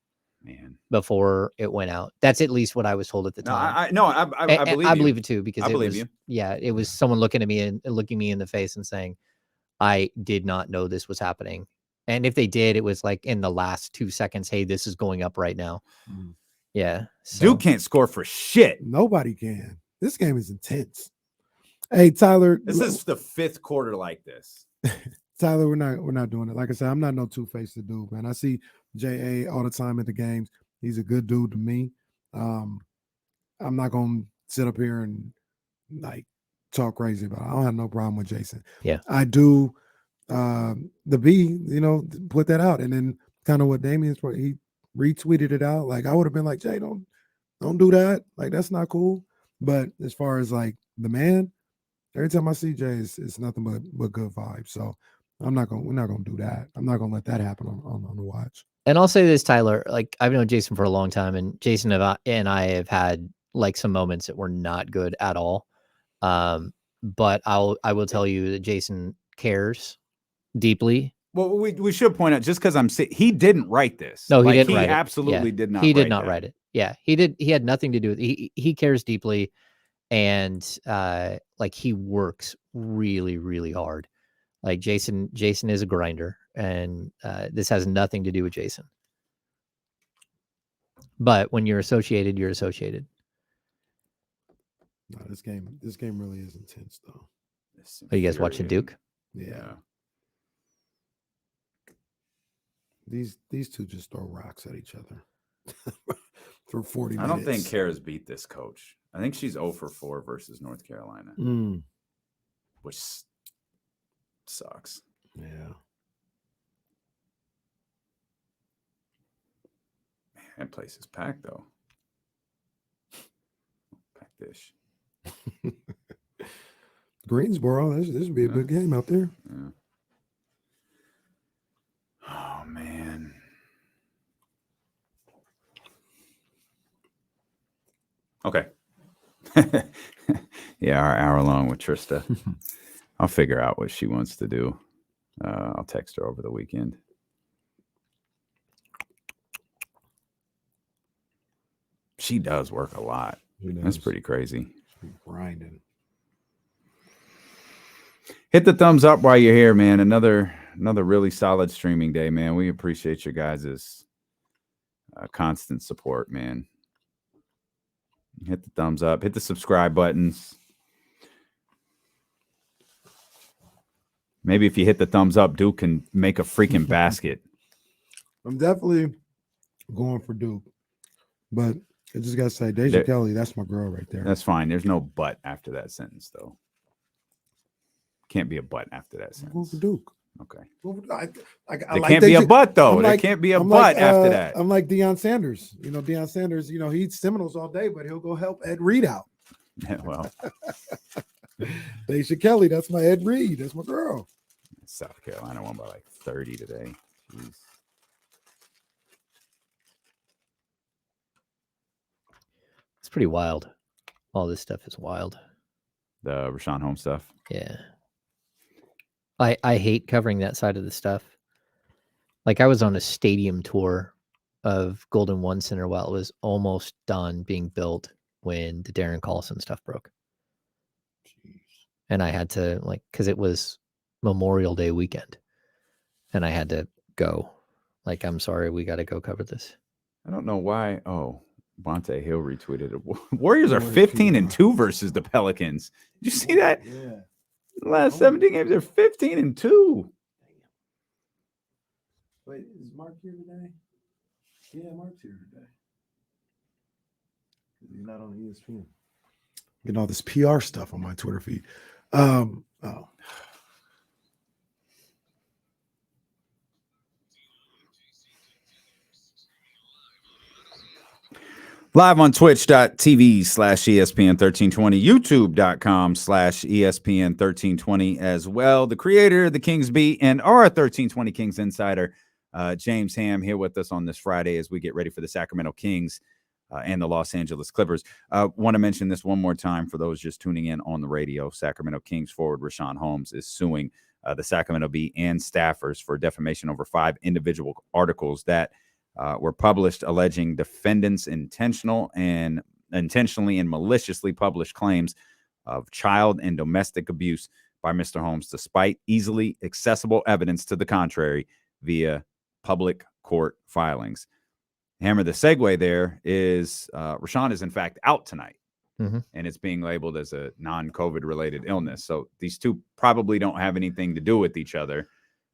Man, before it went out. That's at least what I was told at the time. I believe it too, because I believe you. Yeah, it was someone looking at me and looking me in the face and saying, I did not know this was happening. And if they did, it was like in the last 2 seconds, hey, this is going up right now. Yeah. So. Duke can't score for shit. Nobody can. This game is intense. Hey, Tyler. This is the fifth quarter like this. Tyler, we're not doing it. Like I said, I'm not no two-faced dude, man. I see JA all the time at the games. He's a good dude to me. I'm not gonna sit up here and like talk crazy about it. I don't have no problem with Jason. Yeah. I do the B, you know, put that out. And then kind of what Damian's he retweeted it out. Like I would have been like, Jay, don't do that. Like that's not cool. But as far as like the man, every time I see Jay, it's nothing but good vibes. So we're not gonna do that. I'm not gonna let that happen on the watch. And I'll say this, Tyler, like I've known Jason for a long time, and Jason and I have had like some moments that were not good at all. But I will tell you that Jason cares deeply. Well, we should point out, just because he didn't write this. No, he didn't write it. He absolutely did not. He did not write it. Yeah, he did. He had nothing to do with it. He cares deeply, and like he works really, really hard. Like Jason is a grinder, and this has nothing to do with Jason. But when you're associated, you're associated. No, this game really is intense, though. Are you guys watching Duke? Yeah. These two just throw rocks at each other for 40 minutes. I don't think Kara's beat this coach. I think she's 0 for 4 versus North Carolina, which sucks. Yeah. Man, that place is packed, though. Packed dish. Greensboro, this would be a good game out there. Yeah. Oh, man. Okay. Yeah, our hour long with Trista. I'll figure out what she wants to do. I'll text her over the weekend. She does work a lot. That's pretty crazy. grinding. Hit the thumbs up while you're here, man. Another really solid streaming day, man. We appreciate your guys' constant support, man. Hit the thumbs up. Hit the subscribe buttons. Maybe if you hit the thumbs up, Duke can make a freaking basket. I'm definitely going for Duke. But I just got to say, Deja Kelly, that's my girl right there. That's fine. There's no but after that sentence, though. Can't be a but after that sentence. I'm going for Duke. Okay. There can't be a but, though. There can't be a but after that. I'm like Deion Sanders. Deion Sanders, he eats Seminoles all day, but he'll go help Ed Reed out. Yeah, well. Deja Kelly, that's my Ed Reed. That's my girl. South Carolina won by like 30 today. Jeez. It's pretty wild. All this stuff is wild. The Rashawn Holmes stuff. Yeah. I hate covering that side of the stuff. Like I was on a stadium tour of Golden One Center while it was almost done being built when the Darren Collison stuff broke. Jeez. And I had to because it was Memorial Day weekend and I had to go. Like, I'm sorry, we got to go cover this. I don't know why. Oh, Bonte Hill retweeted it. Warriors are 15-2 versus the Pelicans. Did you see that? Yeah. The last 17 games, they're 15-2. Wait, is Mark here today? Yeah, Mark's here today. He's not on ESPN. Getting all this PR stuff on my Twitter feed. Live on twitch.tv/ESPN1320, youtube.com/ESPN1320 as well. The creator, the Kings Beat, and our 1320 Kings Insider, James Ham, here with us on this Friday as we get ready for the Sacramento Kings and the Los Angeles Clippers. Want to mention this one more time for those just tuning in on the radio. Sacramento Kings forward Rashawn Holmes is suing the Sacramento Bee and staffers for defamation over 5 individual articles that were published alleging defendants intentionally and maliciously published claims of child and domestic abuse by Mr. Holmes, despite easily accessible evidence to the contrary via public court filings. Hammer, the segue there is Rashawn is in fact out tonight, and it's being labeled as a non-COVID related illness. So these two probably don't have anything to do with each other,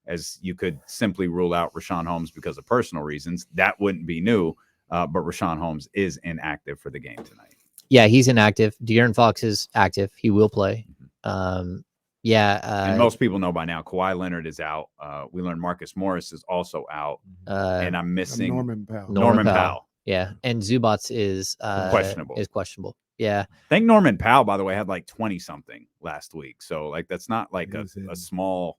as you could simply rule out Rashawn Holmes because of personal reasons. That wouldn't be new, but Rashawn Holmes is inactive for the game tonight. Yeah, he's inactive. De'Aaron Fox is active. He will play. And most people know by now, Kawhi Leonard is out. We learned Marcus Morris is also out. And I'm missing Norman Powell. Norman Powell. Yeah, and Zubats is questionable. Yeah. I think Norman Powell, by the way, had like 20-something last week. So, that's not like a small...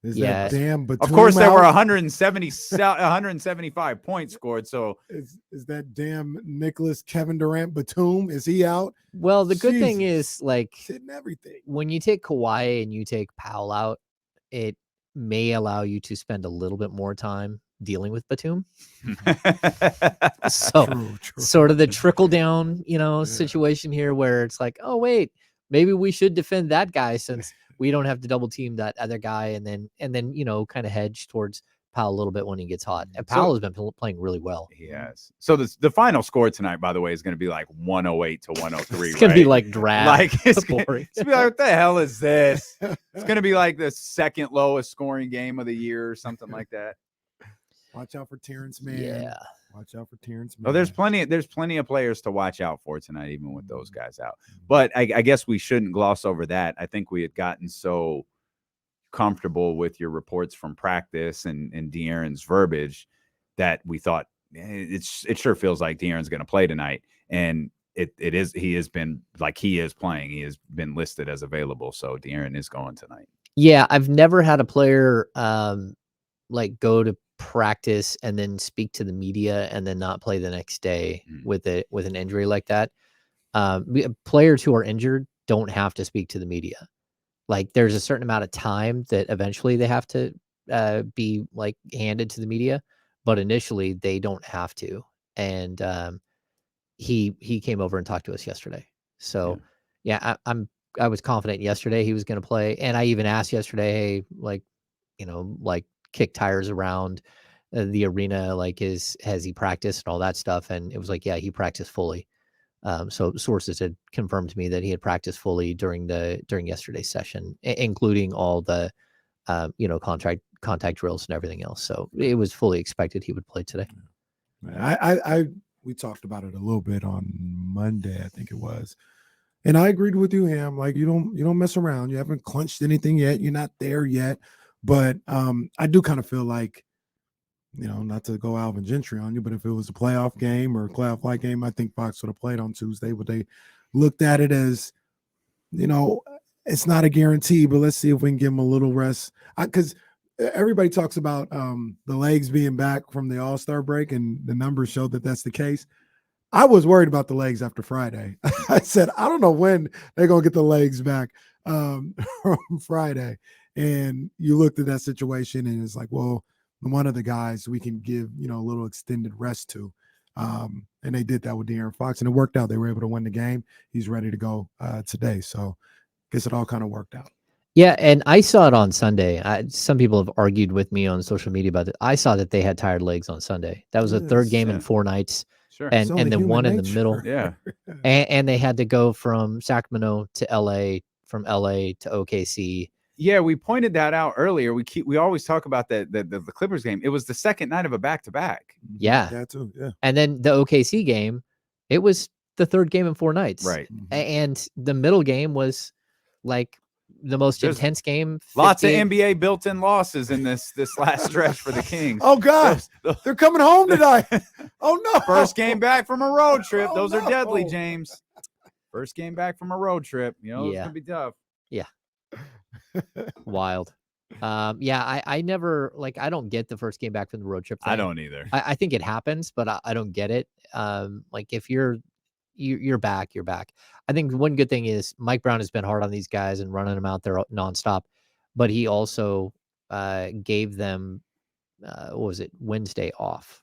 Is that damn Batum Of course, there out? were 175 points scored. So is that damn Nicholas Kevin Durant Batum? Is he out? Well, the good thing is, hitting everything. When you take Kawhi and you take Powell out, it may allow you to spend a little bit more time dealing with Batum. So True. sort of the trickle down, situation here where it's like, oh wait, maybe we should defend that guy since we don't have to double team that other guy, and then kind of hedge towards Powell a little bit when he gets hot. And Powell has been playing really well. He has. So the final score tonight, by the way, is going to be like 108 to 103. It's going to be like drab. It's going to be like, what the hell is this? It's going to be like the second lowest scoring game of the year or something like that. Watch out for Terrence Mann. Yeah. Watch out for Terrence Mann. Oh, there's plenty of players to watch out for tonight, even with those guys out. But I guess we shouldn't gloss over that. I think we had gotten so comfortable with your reports from practice and De'Aaron's verbiage that we thought it sure feels like De'Aaron's going to play tonight. And he is playing. He has been listed as available. So De'Aaron is going tonight. Yeah. I've never had a player go to practice and then speak to the media and then not play the next day with an injury like that. Players who are injured don't have to speak to the media. There's a certain amount of time that eventually they have to be handed to the media, but initially they don't have to. And he came over and talked to us yesterday. So Yeah, I was confident yesterday he was going to play, and I even asked yesterday, hey, like, like kick tires around the arena, like has he practiced and all that stuff, and it was like, yeah, he practiced fully. So sources had confirmed to me that he had practiced fully during yesterday's session, including all the contact drills and everything else. So it was fully expected he would play today. We talked about it a little bit on Monday, I think it was. And I agreed with you, Ham. Like you don't mess around. You haven't clinched anything yet. You're not there yet. But I do kind of feel like, not to go Alvin Gentry on you, but if it was a playoff game or a playoff like game, I think Fox would have played on Tuesday. But they looked at it as, it's not a guarantee, but let's see if we can give him a little rest. Because everybody talks about the legs being back from the All-Star break, and the numbers show that that's the case. I was worried about the legs after Friday. I said, I don't know when they're going to get the legs back from Friday. And you looked at that situation and it's like, well, one of the guys we can give, a little extended rest to. And they did that with De'Aaron Fox, and it worked out. They were able to win the game. He's ready to go today. So I guess it all kind of worked out. Yeah, and I saw it on Sunday. Some people have argued with me on social media about it. I saw that they had tired legs on Sunday. That was the third game in 4 nights. Sure. And then one in the middle. Yeah. And they had to go from Sacramento to LA, from LA to OKC. Yeah, we pointed that out earlier. We always talk about the Clippers game. It was the second night of a back-to-back. Yeah. That too. Yeah. And then the OKC game, it was the third game in 4 nights. Right. And the middle game was like the most intense game. Lots of NBA built-in losses in this last stretch for the Kings. Oh God, they're coming home tonight. Oh no! First game back from a road trip. Those are deadly, James. First game back from a road trip. It's gonna be tough. Yeah. Wild. I never I don't get the first game back from the road trip thing. I don't either. I think it happens, but I don't get it. If you're back, you're back. I think one good thing is Mike Brown has been hard on these guys and running them out there nonstop, but he also gave them Wednesday off.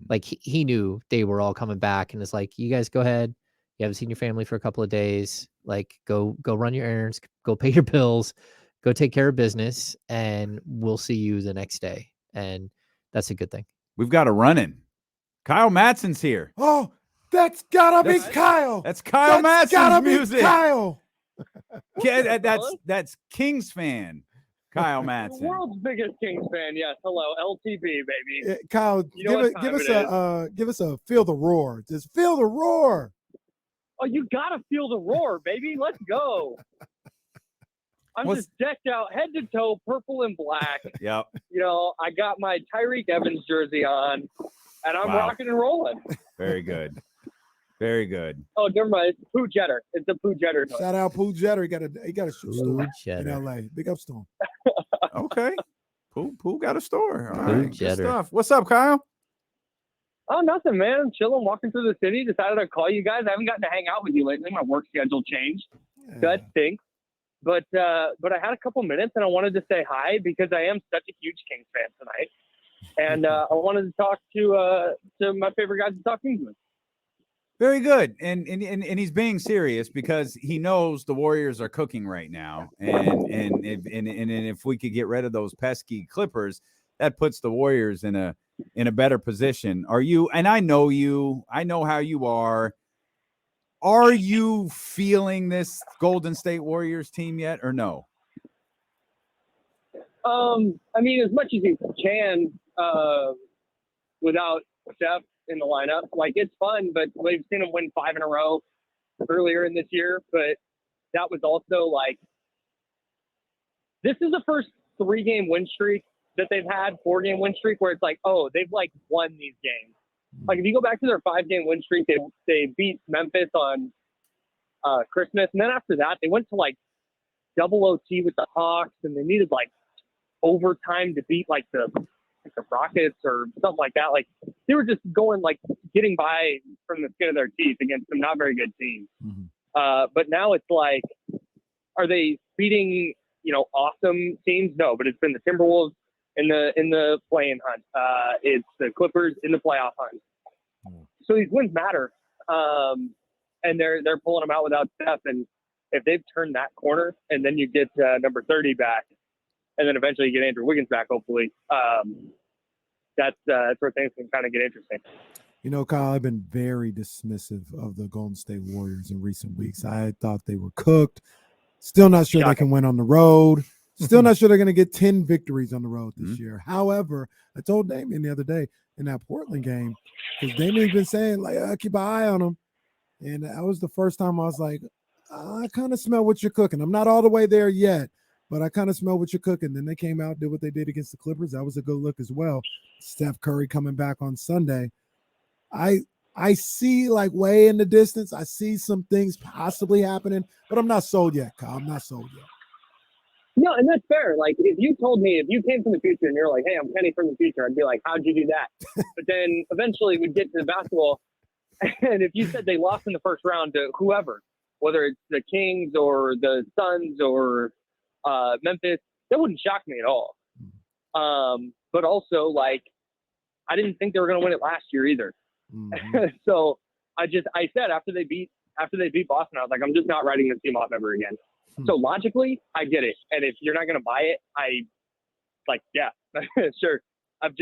Like he knew they were all coming back, and it's like, you guys go ahead. You haven't seen your family for a couple of days. Like go run your errands, go pay your bills, go take care of business, and we'll see you the next day. And that's a good thing. We've got a run-in. Kyle Matson's here. Oh, that's gotta be Kyle. That's Kyle Matson's music. Kyle. Yeah, that's Kings fan. Kyle Matson. The world's biggest Kings fan. Yes. Hello, LTB, baby. Kyle, give us a feel the roar. Just feel the roar. Oh, you gotta feel the roar, baby. Let's go. I'm just decked out head to toe, purple and black. Yep. I got my Tyreek Evans jersey on, and I'm rocking and rolling. Very good. Very good. Oh, never mind. It's Pooh Jetter. It's a Pooh Jetter. Shout out Pooh Jetter. He got a shoe store in LA. Big up store. Okay. Pooh got a store. All Pooh right. Good Jetter. stuff. What's up, Kyle? Oh, nothing, man. I'm chilling, walking through the city. Decided I'd call you guys. I haven't gotten to hang out with you lately. My work schedule changed. That stinks. But I had a couple minutes, and I wanted to say hi because I am such a huge Kings fan tonight. And I wanted to talk to my favorite guys to talk Kings with. Very good. And he's being serious because he knows the Warriors are cooking right now. And if we could get rid of those pesky Clippers, that puts the Warriors in a better position. Are you, and I know how you are you feeling this Golden State Warriors team yet or no? I mean, as much as you can without Steph in the lineup, it's fun, but we've seen them win 5 in a row earlier in this year, but that was also this is the first 3-game win streak that they've had, 4-game win streak, where it's they've won these games. If you go back to their 5-game win streak, they beat Memphis on Christmas, and then after that, they went to double OT with the Hawks, and they needed overtime to beat the Rockets or something like that. They were just going getting by from the skin of their teeth against some not very good teams. Mm-hmm. But now it's are they beating awesome teams? No, but it's been the Timberwolves in the play-in hunt. It's the Clippers in the playoff hunt. So these wins matter, and they're pulling them out without Steph. And if they've turned that corner, and then you get number 30 back, and then eventually you get Andrew Wiggins back, hopefully, that's where things can kind of get interesting. You know, Kyle, I've been very dismissive of the Golden State Warriors in recent weeks. I thought they were cooked. Still not sure they can win on the road. Still not sure they're going to get 10 victories on the road this year. However, I told Damian the other day in that Portland game, because Damian's been saying, like, keep an eye on them. And that was the first time I was like, I kind of smell what you're cooking. I'm not all the way there yet, but I kind of smell what you're cooking. Then they came out, did what they did against the Clippers. That was a good look as well. Steph Curry coming back on Sunday. I see, like, way in the distance, I see some things possibly happening, but I'm not sold yet, Kyle. I'm not sold yet. No, and that's fair. Like, if you came from the future and you're like, hey, I'm Kenny from the future, I'd be like, how'd you do that? But then eventually we'd get to the basketball, and if you said they lost in the first round to whoever, whether it's the Kings or the Suns or Memphis, that wouldn't shock me at all. But also, like, I didn't think they were going to win it last year either. So I said after they beat Boston, I was like, I'm just not writing this team off ever again. So logically, I get it. And if you're not going to buy it, yeah, sure. I've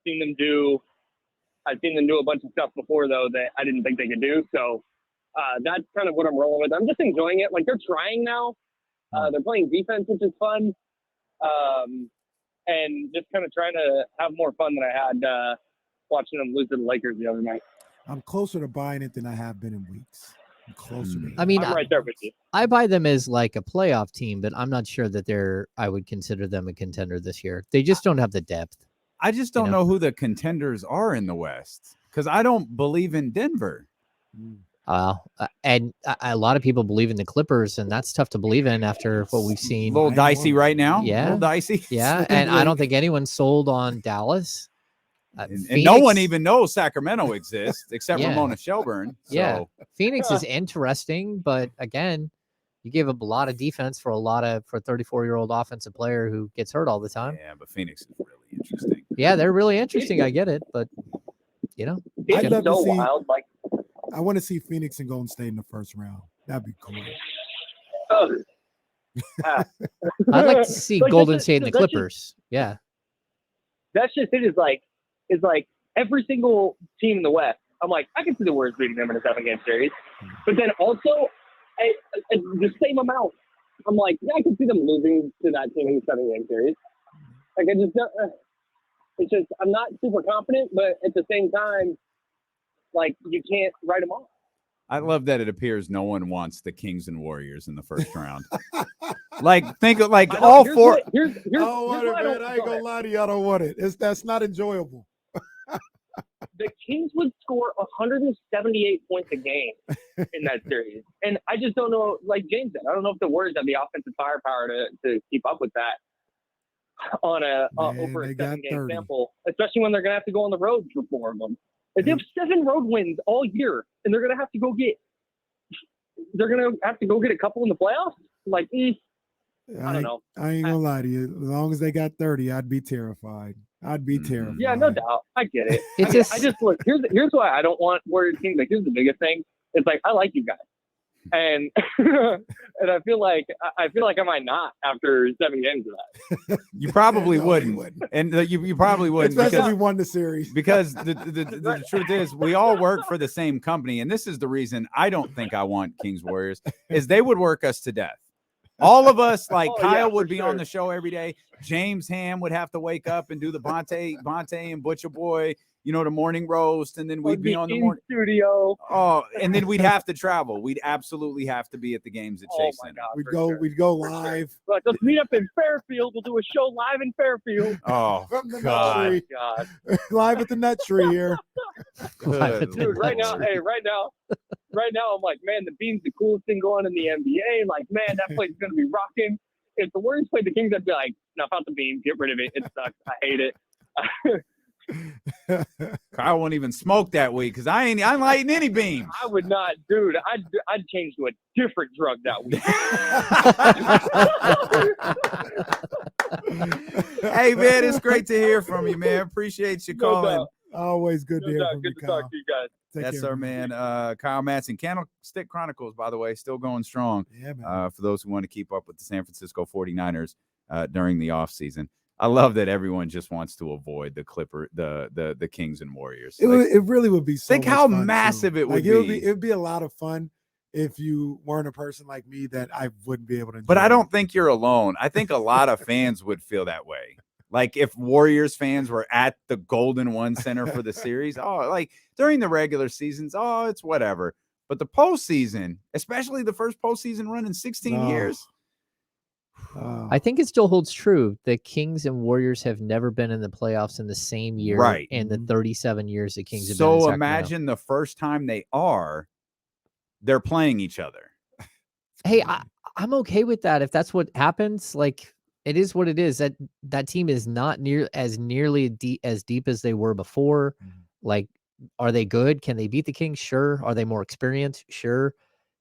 seen them do a bunch of stuff before, though, that I didn't think they could do. So that's kind of what I'm rolling with. I'm just enjoying it. Like, they're trying now. They're playing defense, which is fun. And just kind of trying to have more fun than I had watching them lose to the Lakers the other night. I'm closer to buying it than I have been in weeks. I'm closer to it. I mean, I'm right there with you. I buy them as like a playoff team, but I'm not sure that I would consider them a contender this year. They just don't have the depth. I just don't know who the contenders are in the West, because I don't believe in Denver. And a lot of people believe in the Clippers, and that's tough to believe in after what we've seen. A little dicey right now. Yeah. A little dicey. Yeah, and I don't think anyone's sold on Dallas. And no one even knows Sacramento exists except for Mona Shelburne. So. Yeah, Phoenix is interesting, but again, you give up a lot of defense for a 34-year-old offensive player who gets hurt all the time. Yeah, but Phoenix is really interesting. Yeah, they're really interesting. I get it, but I'd love to see. Wild. Like, I want to see Phoenix and Golden State in the first round. That'd be cool. I'd like to see Golden State and the Clippers. That's just it. Is like every single team in the West. I'm like, I can see the Warriors beating them in a 7-game series, but then also the same amount. I'm like, yeah, I can see them losing to that team in a 7-game series. Like, it's just I'm not super confident, but at the same time, like, you can't write them off. I love that it appears no one wants the Kings and Warriors in the first round. Think of all four. I don't want it, man. I ain't gonna lie to you. I don't want it. That's not enjoyable. The Kings would score 178 points a game in that series, and I just don't know. Like James said, I don't know if the Warriors have the offensive firepower to keep up with that on over a 7-game sample, especially when they're gonna have to go on the road for 4 of them. If they have 7 road wins all year, and they're gonna have to go get a couple in the playoffs. Like, I don't know. I ain't gonna lie to you. As long as they got 30, I'd be terrified. terrified. Yeah, no doubt. I get it. I just look. Here's why I don't want Warriors teams. Like, here's the biggest thing. It's like, I like you guys, and and I feel like I might not after 7 games of that. You probably wouldn't, and you probably wouldn't, especially because we won the series. Because the truth is, we all work for the same company, and this is the reason I don't think I want Kings Warriors, is they would work us to death. All of us, like Kyle would be on the show every day. James Ham would have to wake up and do the Bonte and Butcher Boy, the morning roast, and then we'd be on the morning studio. Oh, and then we'd have to travel. We'd absolutely have to be at the games at Chase Center. We'd go live. Sure. Let's meet up in Fairfield. We'll do a show live in Fairfield. Oh, from the God. Nut Tree. Live at the Nut Tree here. Dude, right now, I'm like, man, the Beam's the coolest thing going in the NBA. Like, man, that place is going to be rocking. If the Warriors played the Kings, I'd be like, no, not the Beam. Get rid of it. It sucks. I hate it. Kyle won't even smoke that week because I'm lighting any beams. I would not, dude. I'd change to a different drug that week. Hey, man, it's great to hear from you, man. Appreciate you calling. Always good to hear from Good you, to Kyle. talk to you guys. Take Yes, care, sir, man. Kyle Madsen, Candlestick Chronicles, by the way, still going strong. Yeah, man. For those who want to keep up with the San Francisco 49ers during the offseason. I love that everyone just wants to avoid the Kings and Warriors. It really would be so think much how fun, massive too. it would be. It'd be a lot of fun if you weren't a person like me that I wouldn't be able to enjoy. But I don't think you're alone. I think a lot of fans would feel that way. Like if Warriors fans were at the Golden One Center for the series, like during the regular seasons, it's whatever. But the postseason, especially the first postseason run in 16 years. I think it still holds true. The Kings and Warriors have never been in the playoffs in the same year Right. in the 37 years the Kings have been So in Sacramento. imagine the first time they're playing each other. Hey, I'm okay with that. If that's what happens, like it is what it is. That team is not nearly as deep as they were before. Mhm. Like, are they good? Can they beat the Kings? Sure. Are they more experienced? Sure.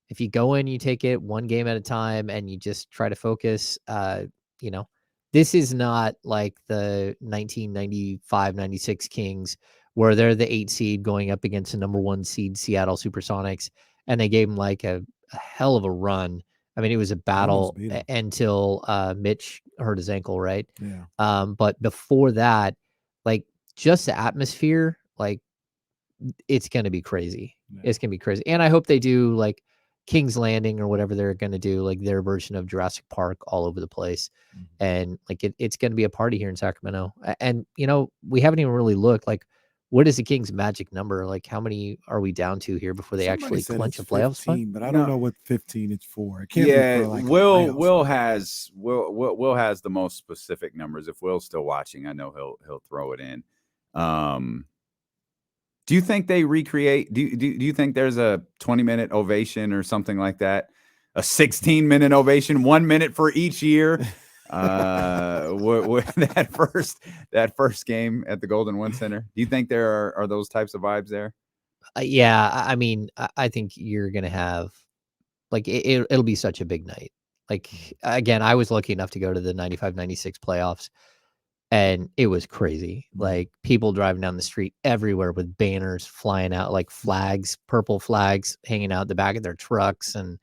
If you go in, you take it one game at a time and you just try to focus, this is not like the 1995-96 Kings where they're the 8 seed going up against the number 1 seed Seattle Supersonics. And they gave them like a hell of a run. I mean, it was a battle until Mitch hurt his ankle, right? Yeah. But before that, like just the atmosphere, like it's going to be crazy. Yeah. It's going to be crazy. And I hope they do like King's Landing or whatever they're going to do, like their version of Jurassic Park all over the place. Mm-hmm. And like it's going to be a party here in Sacramento. And, we haven't even really looked like, what is the Kings' magic number? Like, how many are we down to here before they actually clinch a playoff spot? But I don't know what 15 it's for. It can't be for like Will has the most specific numbers. If Will's still watching, I know he'll throw it in. Do you think they recreate? Do you think there's a 20-minute ovation or something like that? A 16-minute ovation, 1 minute for each year. that first game at the Golden One Center. Do you think there are those types of vibes there? Yeah, I mean, I think you're gonna have like it'll be such a big night. Like again, I was lucky enough to go to the 95-96 playoffs. And it was crazy. Like people driving down the street everywhere with banners flying out, like flags, purple flags hanging out the back of their trucks. And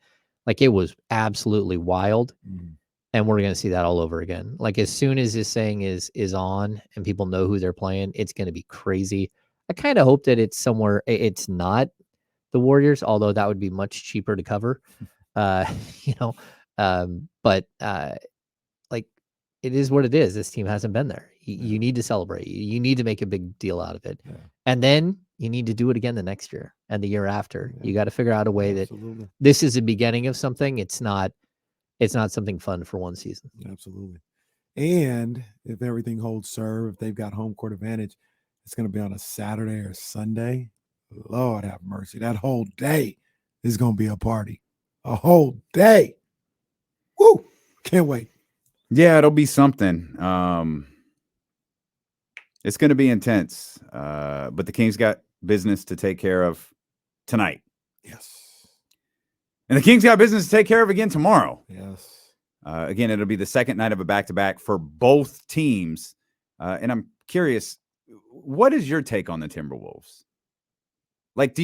like, it was absolutely wild. Mm. And we're going to see that all over again. Like as soon as this thing is on and people know who they're playing, it's going to be crazy. I kind of hope that it's somewhere, it's not the Warriors, although that would be much cheaper to cover, but like, it is what it is. This team hasn't been there. You need to celebrate. You need to make a big deal out of it. Yeah. And then you need to do it again the next year and the year after. Yeah. You got to figure out a way that this is the beginning of something. It's not something fun for one season. Absolutely. And if everything holds serve, if they've got home court advantage, it's going to be on a Saturday or Sunday. Lord have mercy. That whole day is going to be a party. A whole day. Woo! Can't wait. Yeah, it'll be something. It's going to be intense. But the Kings got business to take care of tonight. Yes. And the Kings got business to take care of again tomorrow. Yes. Again, it'll be the second night of a back-to-back for both teams. And I'm curious, what is your take on the Timberwolves? Like,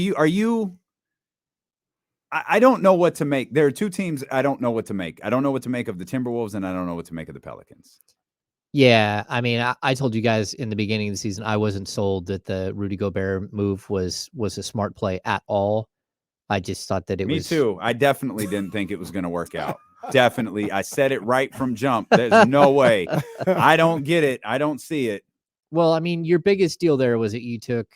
I don't know what to make. There are two teams I don't know what to make. I don't know what to make of the Timberwolves, and I don't know what to make of the Pelicans. Yeah, I mean, I told you guys in the beginning of the season, I wasn't sold that the Rudy Gobert move was a smart play at all. I just thought that it was. Me too. I definitely didn't think it was going to work out. Definitely. I said it right from jump. There's no way. I don't get it. I don't see it. Well, I mean, your biggest deal there was that you took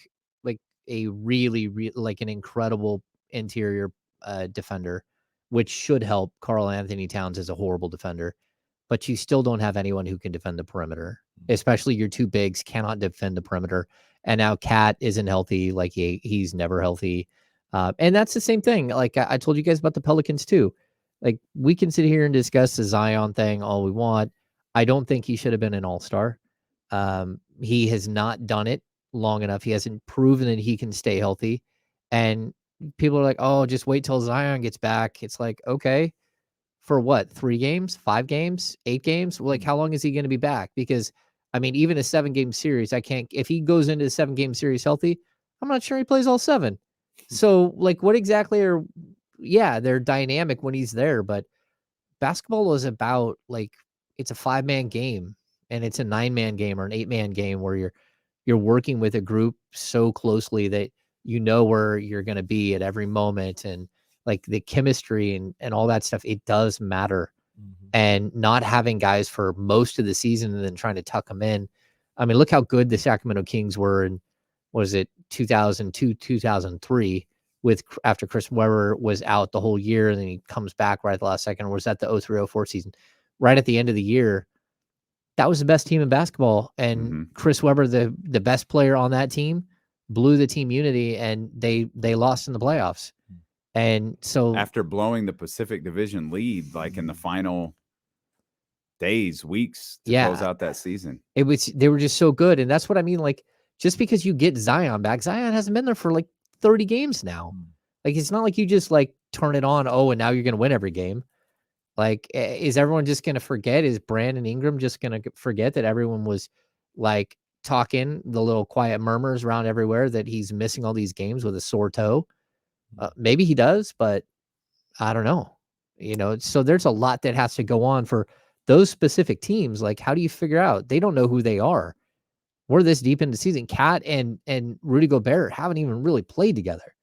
like a really like an incredible interior defender, which should help. Karl Anthony Towns is a horrible defender, but you still don't have anyone who can defend the perimeter, especially your two bigs cannot defend the perimeter. And now Cat isn't healthy. Like he's never healthy. And that's the same thing. Like I told you guys about the Pelicans too. Like we can sit here and discuss the Zion thing all we want. I don't think he should have been an all-star. He has not done it long enough. He hasn't proven that he can stay healthy. And people are like, oh, just wait till Zion gets back. It's like, okay, for what? 3 games, 5 games, 8 games? Like, how long is he going to be back? Because I mean, even a 7-game series, if he goes into a 7-game series healthy, I'm not sure he plays all 7. So, like, what exactly they're dynamic when he's there, but basketball is about, like, it's a 5-man game and it's a 9-man game or an 8-man game where you're working with a group so closely that you know where you're going to be at every moment, and like the chemistry and all that stuff, it does matter. And not having guys for most of the season and then trying to tuck them in. I mean, look how good the Sacramento Kings were in, was it 2002, 2003, after Chris Webber was out the whole year and then he comes back right at the last second, or was that the 03-04 season? Right at the end of the year, that was the best team in basketball. And Chris Webber, the best player on that team, blew the team unity, and they lost in the playoffs. And so after blowing the Pacific Division lead, like in the final weeks to close out that season, they were just so good. And that's what I mean. Like, just because you get Zion back, Zion hasn't been there for like 30 games now. Like, it's not like you just like turn it on. Oh, and now you're going to win every game. Like, is everyone just going to forget? Is Brandon Ingram just going to forget that everyone was like talking the little quiet murmurs around everywhere that he's missing all these games with a sore toe? Maybe he does, but I don't know. So there's a lot that has to go on for those specific teams. Like, how do you figure out? They don't know who they are. We're this deep into the season. Cat and Rudy Gobert haven't even really played together.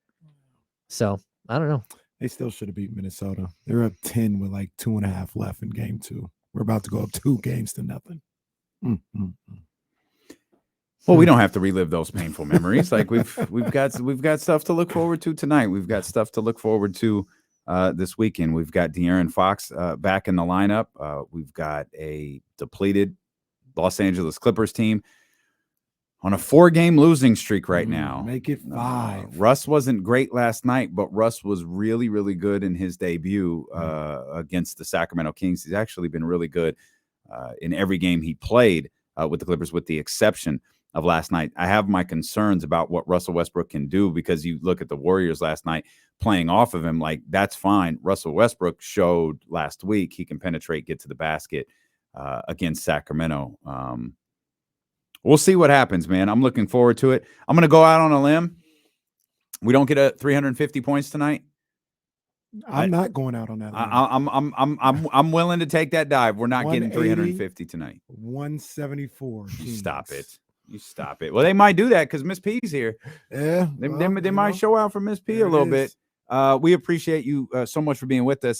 So I don't know. They still should have beat Minnesota. They're up 10 with like 2.5 left in game 2. We're about to go up 2 games to nothing. Well, we don't have to relive those painful memories. Like we've got stuff to look forward to tonight. We've got stuff to look forward to this weekend. We've got De'Aaron Fox back in the lineup. We've got a depleted Los Angeles Clippers team on a 4-game losing streak right now. Make it 5. Russ wasn't great last night, but Russ was really, really good in his debut against the Sacramento Kings. He's actually been really good in every game he played with the Clippers, with the exception of last night. I have my concerns about what Russell Westbrook can do, because you look at the Warriors last night playing off of him. Like, that's fine. Russell Westbrook showed last week he can penetrate, get to the basket against Sacramento. We'll see what happens, man. I'm looking forward to it. I'm going to go out on a limb. We don't get 350 points tonight. I'm not going out on that limb. I'm willing to take that dive. We're not getting 350 tonight. 174. You stop it. You stop it. Well, they might do that because Miss P's here. Yeah. They might show out for Miss P a little bit. We appreciate you so much for being with us.